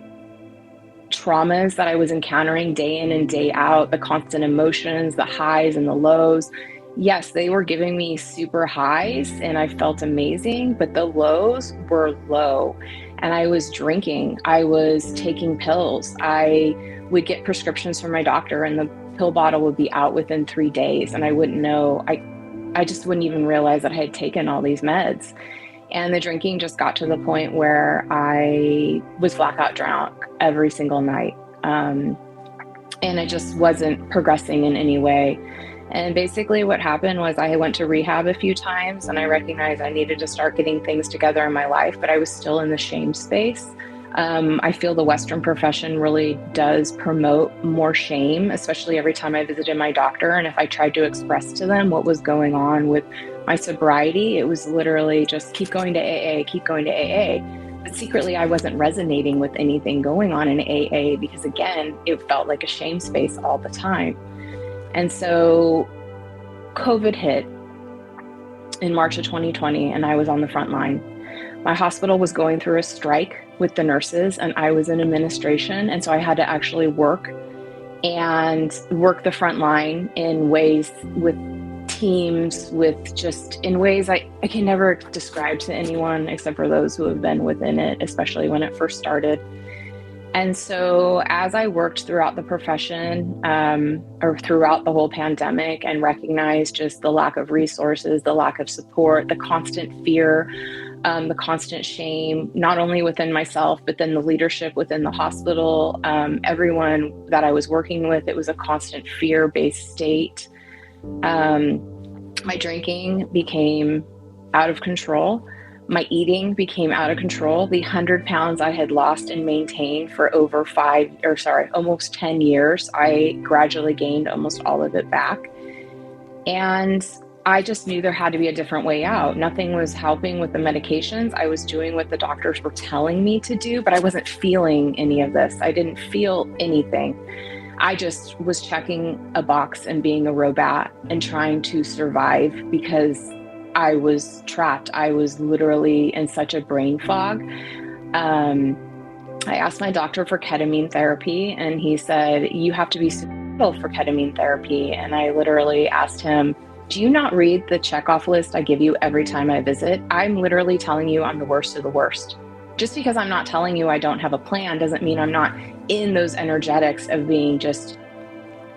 traumas that I was encountering day in and day out, the constant emotions, the highs and the lows. Yes, they were giving me super highs and I felt amazing, but the lows were low. And I was drinking, I was taking pills. I would get prescriptions from my doctor and the pill bottle would be out within 3 days and I wouldn't know. I just wouldn't even realize that I had taken all these meds. And the drinking just got to the point where I was blackout drunk every single night. And I just wasn't progressing in any way. And basically what happened was I went to rehab a few times and I recognized I needed to start getting things together in my life, but I was still in the shame space. I feel the Western profession really does promote more shame, especially every time I visited my doctor. And if I tried to express to them what was going on with my sobriety, it was literally just keep going to AA, keep going to AA. But secretly, I wasn't resonating with anything going on in AA because, again, it felt like a shame space all the time. And so COVID hit in March of 2020, and I was on the front line. My hospital was going through a strike with the nurses, and I was in administration. And so I had to actually work the front line in ways with teams, with just in ways I can never describe to anyone except for those who have been within it, especially when it first started. And so as I worked throughout the profession, or throughout the whole pandemic, and recognized just the lack of resources, the lack of support, the constant fear, the constant shame, not only within myself, but then the leadership within the hospital, everyone that I was working with, it was a constant fear-based state. My drinking became out of control. My eating became out of control. The 100 pounds I had lost and maintained for over almost 10 years, I gradually gained almost all of it back. And I just knew there had to be a different way out. Nothing was helping with the medications. I was doing what the doctors were telling me to do, but I wasn't feeling any of this. I didn't feel anything. I just was checking a box and being a robot and trying to survive because I was trapped. I was literally in such a brain fog. I asked my doctor for ketamine therapy, and he said, you have to be suicidal for ketamine therapy. And I literally asked him, do you not read the checkoff list I give you every time I visit? I'm literally telling you I'm the worst of the worst. Just because I'm not telling you I don't have a plan doesn't mean I'm not in those energetics of being just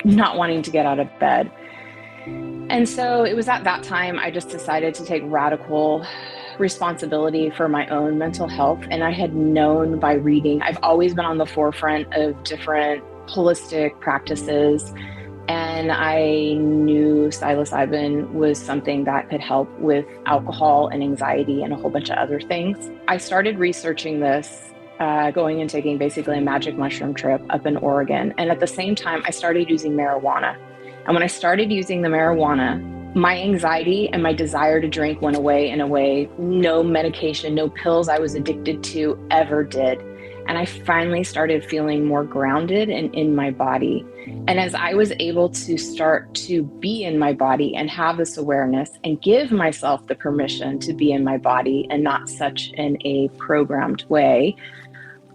not wanting to get out of bed. And so it was at that time I just decided to take radical responsibility for my own mental health. And I had known by reading, I've always been on the forefront of different holistic practices. And I knew psilocybin was something that could help with alcohol and anxiety and a whole bunch of other things. I started researching this, going and taking basically a magic mushroom trip up in Oregon. And at the same time, I started using marijuana. And when I started using the marijuana, my anxiety and my desire to drink went away in a way no medication, no pills I was addicted to ever did. And I finally started feeling more grounded and in my body. And as I was able to start to be in my body and have this awareness and give myself the permission to be in my body and not such in a programmed way,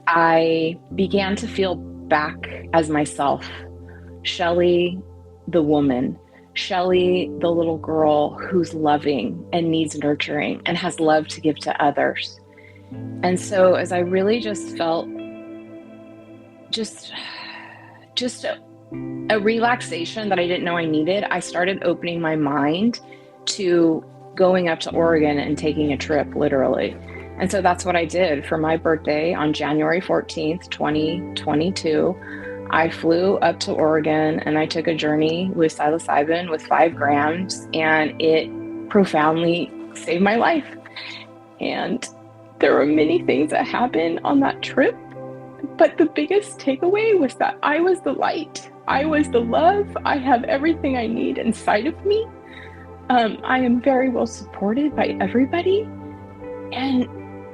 I began to feel back as myself. Shelley, the woman, Shelley, the little girl who's loving and needs nurturing and has love to give to others. And so as I really just felt just a relaxation that I didn't know I needed, I started opening my mind to going up to Oregon and taking a trip, literally. And so that's what I did for my birthday on January 14th, 2022. I flew up to Oregon and I took a journey with psilocybin with 5 grams, and it profoundly saved my life. And there were many things that happened on that trip, but the biggest takeaway was that I was the light. I was the love. I have everything I need inside of me. I am very well supported by everybody. And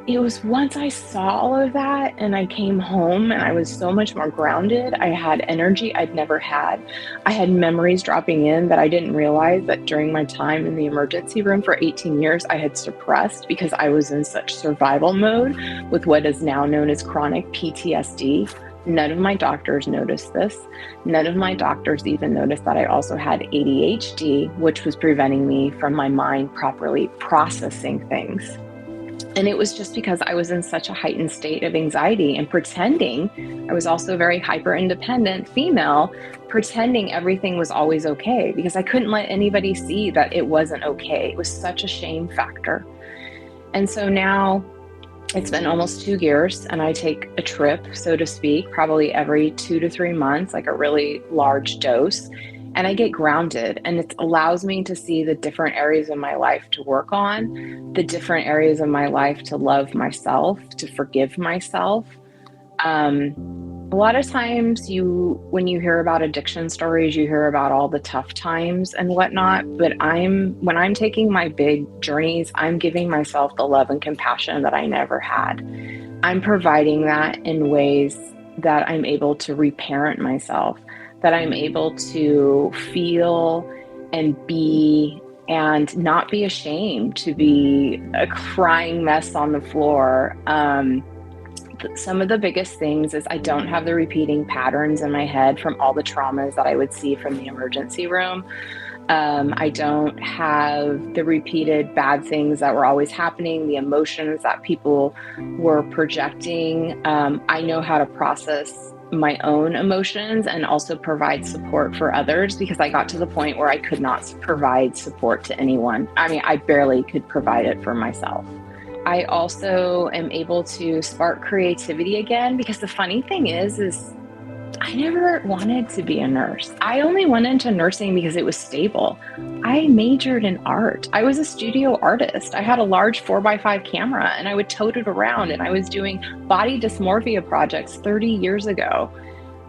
it was once I saw all of that and I came home and I was so much more grounded. I had energy I'd never had. I had memories dropping in that I didn't realize that during my time in the emergency room for 18 years, I had suppressed because I was in such survival mode with what is now known as chronic PTSD. None of my doctors noticed this. None of my doctors even noticed that I also had ADHD, which was preventing me from my mind properly processing things. And it was just because I was in such a heightened state of anxiety and pretending. I was also very hyper independent female, pretending everything was always okay because I couldn't let anybody see that it wasn't okay. It was such a shame factor. And so now it's been almost 2 years and I take a trip, so to speak, probably every 2 to 3 months, like a really large dose. And I get grounded, and it allows me to see the different areas of my life to work on, the different areas of my life to love myself, to forgive myself. A lot of times when you hear about addiction stories, you hear about all the tough times and whatnot, but when I'm taking my big journeys, I'm giving myself the love and compassion that I never had. I'm providing that in ways that I'm able to reparent myself, that I'm able to feel and be and not be ashamed to be a crying mess on the floor. Some of the biggest things is I don't have the repeating patterns in my head from all the traumas that I would see from the emergency room. I don't have the repeated bad things that were always happening, the emotions that people were projecting. I know how to process my own emotions and also provide support for others, because I got to the point where I could not provide support to anyone. I mean, I barely could provide it for myself. I also am able to spark creativity again, because the funny thing is I never wanted to be a nurse. I only went into nursing because it was stable. I majored in art. I was a studio artist. I had a large 4x5 camera and I would tote it around, and I was doing body dysmorphia projects 30 years ago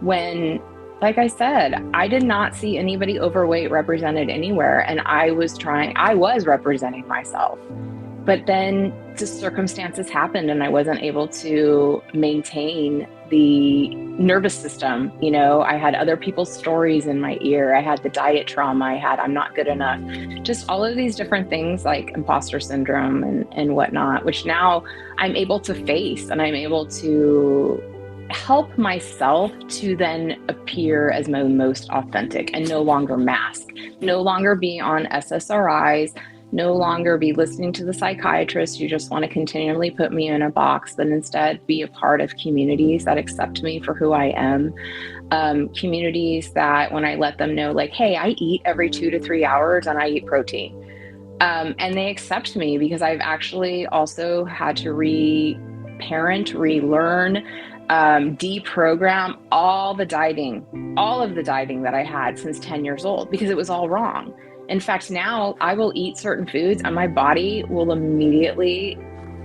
when, like I said, I did not see anybody overweight represented anywhere, and I was representing myself. But then the circumstances happened and I wasn't able to maintain the nervous system. You know, I had other people's stories in my ear. I had the diet trauma. I had, I'm not good enough. Just all of these different things like imposter syndrome and whatnot, which now I'm able to face, and I'm able to help myself to then appear as my most authentic and no longer mask, no longer be on SSRIs, no longer be listening to the psychiatrist who just want to continually put me in a box, but instead be a part of communities that accept me for who I am. Communities that when I let them know, like, hey, I eat every 2 to 3 hours and I eat protein. And they accept me, because I've actually also had to reparent, relearn, deprogram all of the dieting that I had since 10 years old, because it was all wrong. In fact, now I will eat certain foods and my body will immediately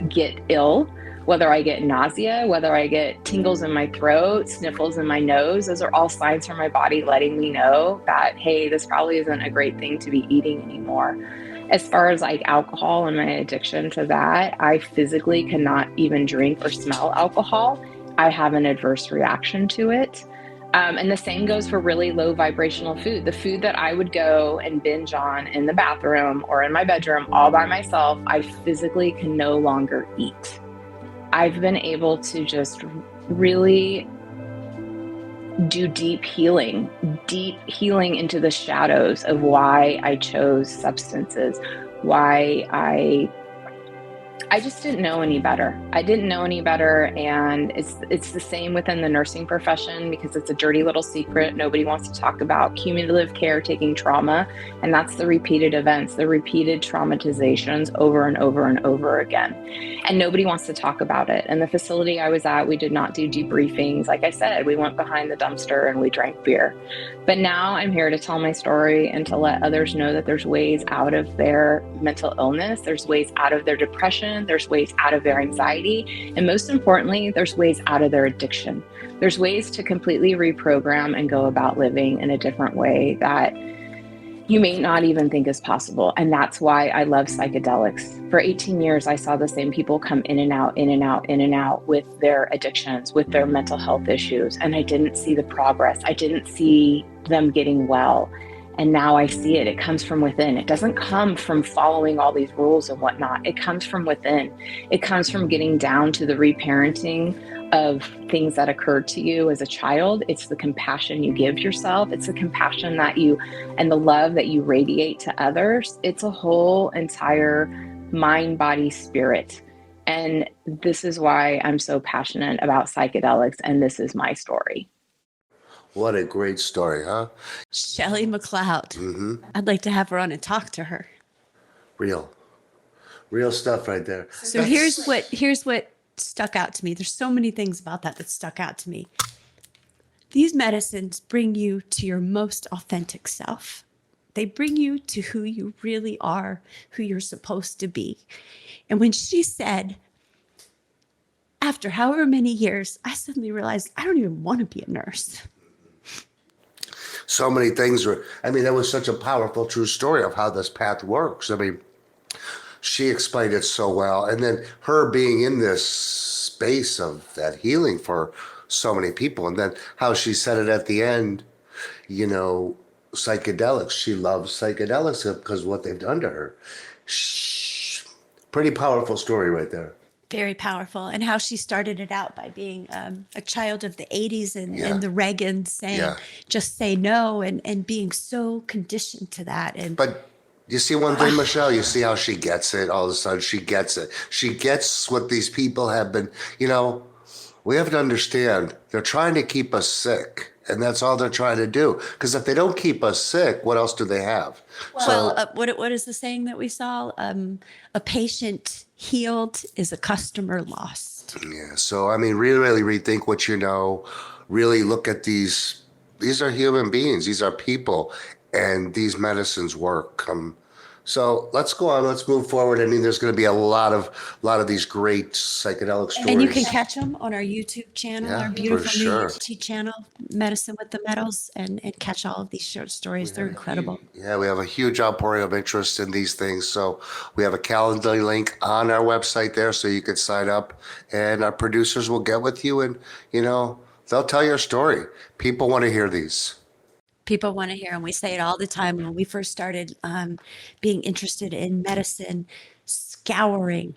get ill, whether I get nausea, whether I get tingles in my throat, sniffles in my nose. Those are all signs from my body letting me know that, hey, this probably isn't a great thing to be eating anymore. As far as like alcohol and my addiction to that, I physically cannot even drink or smell alcohol. I have an adverse reaction to it. And the same goes for really low vibrational food. The food that I would go and binge on in the bathroom or in my bedroom all by myself, I physically can no longer eat. I've been able to just really do deep healing into the shadows of why I chose substances, why I just didn't know any better. I didn't know any better, and it's the same within the nursing profession, because it's a dirty little secret. Nobody wants to talk about cumulative caretaking trauma, and that's the repeated events, the repeated traumatizations over and over and over again. And nobody wants to talk about it. And the facility I was at, we did not do debriefings. Like I said, we went behind the dumpster and we drank beer. But now I'm here to tell my story and to let others know that there's ways out of their mental illness, there's ways out of their depression, there's ways out of their anxiety, and most importantly, there's ways out of their addiction. There's ways to completely reprogram and go about living in a different way that you may not even think is possible. And that's why I love psychedelics. For 18 years, I saw the same people come in and out, in and out, in and out with their addictions, with their mental health issues. And I didn't see the progress. I didn't see them getting well. And now I see it. It comes from within. It doesn't come from following all these rules and whatnot. It comes from within. It comes from getting down to the reparenting of things that occurred to you as a child. It's the compassion you give yourself. It's the compassion that you, and the love that you radiate to others. It's a whole entire mind, body, spirit. And this is why I'm so passionate about psychedelics. And this is my story. What a great story, huh? Shelly McLeod. I'd like to have her on and talk to her. Real stuff right there. So here's what stuck out to me. There's so many things about that stuck out to me. These medicines bring you to your most authentic self. They bring you to who you really are, who you're supposed to be. And when she said, after however many years, I suddenly realized I don't even want to be a nurse. So many things were, that was such a powerful, true story of how this path works. She explained it so well. And then her being in this space of that healing for so many people. And then how she said it at the end, psychedelics. She loves psychedelics because of what they've done to her. Pretty powerful story right there. Very powerful. And how she started it out by being a child of the 80s and the Reagan saying, just say no, and being so conditioned to that. And But you see one thing, Michelle, you see how she gets it. All of a sudden she gets it. She gets what these people have been, we have to understand they're trying to keep us sick. And that's all they're trying to do. Because if they don't keep us sick, what else do they have? What is the saying that we saw? A patient healed is a customer lost. Yeah. So, I mean, really rethink what you know. Really look at these. These are human beings. These are people. And these medicines work. So let's go on. Let's move forward. I mean, there's going to be a lot of these great psychedelic stories. And you can catch them on our YouTube channel, our beautiful new sure. YouTube channel, Medicine with the Metals, and catch all of these short stories. They're incredible. Yeah, we have a huge outpouring of interest in these things. So we have a calendar link on our website there so you can sign up, and our producers will get with you and, they'll tell your story. People want to hear these. People want to hear, and we say it all the time. When we first started being interested in medicine, scouring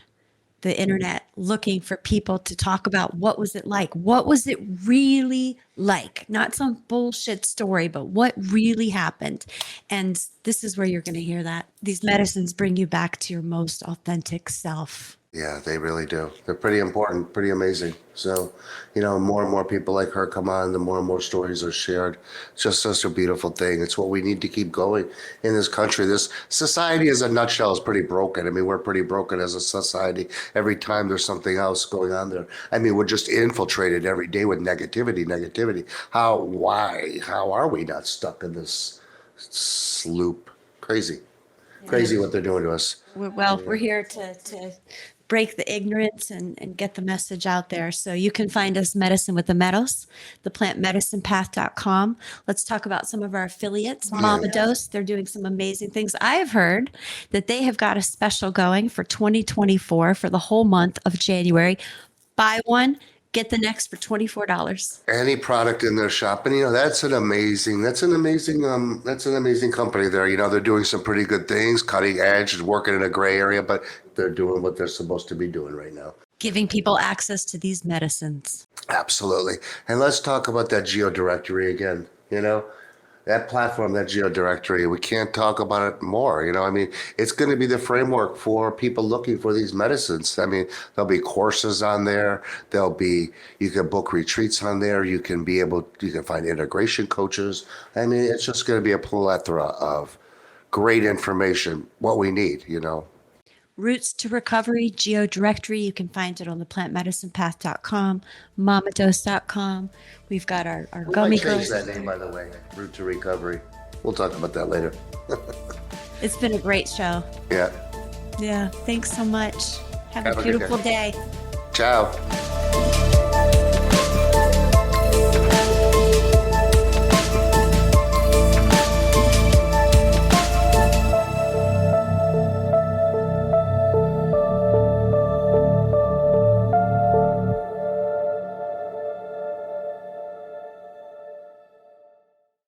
the internet, looking for people to talk about what was it like? What was it really like? Not some bullshit story, but what really happened. And this is where you're going to hear that. These medicines bring you back to your most authentic self. Yeah, they really do. They're pretty important, pretty amazing. So, more and more people like her come on, the more and more stories are shared. It's just such a beautiful thing. It's what we need to keep going in this country. This society as a nutshell is pretty broken. I mean, we're pretty broken as a society. Every time there's something else going on there. I mean, we're just infiltrated every day with negativity. Why? How are we not stuck in this loop? Crazy what they're doing to us. We're here to break the ignorance and get the message out there. So you can find us Medicine with the Metals, theplantmedicinepath.com. Let's talk about some of our affiliates. Mama Dose, they're doing some amazing things. I have heard that they have got a special going for 2024 for the whole month of January. Buy one, get the next for $24. Any product in their shop, and that's an amazing company there. They're doing some pretty good things, cutting edge, and working in a gray area, but they're doing what they're supposed to be doing right now. Giving people access to these medicines. Absolutely. And let's talk about that geo directory again. That platform, that geo directory, we can't talk about it more. I mean, it's going to be the framework for people looking for these medicines. I mean, there'll be courses on there. You can book retreats on there. You can find integration coaches. I mean, it's just going to be a plethora of great information, what we need, Roots to Recovery Geo Directory. You can find it on theplantmedicinepath.com, mamadose.com. We've got our gummy girls. Change that name, by the way, Root to Recovery. We'll talk about that later. It's been a great show. Yeah. Yeah. Thanks so much. Have a beautiful day. Ciao.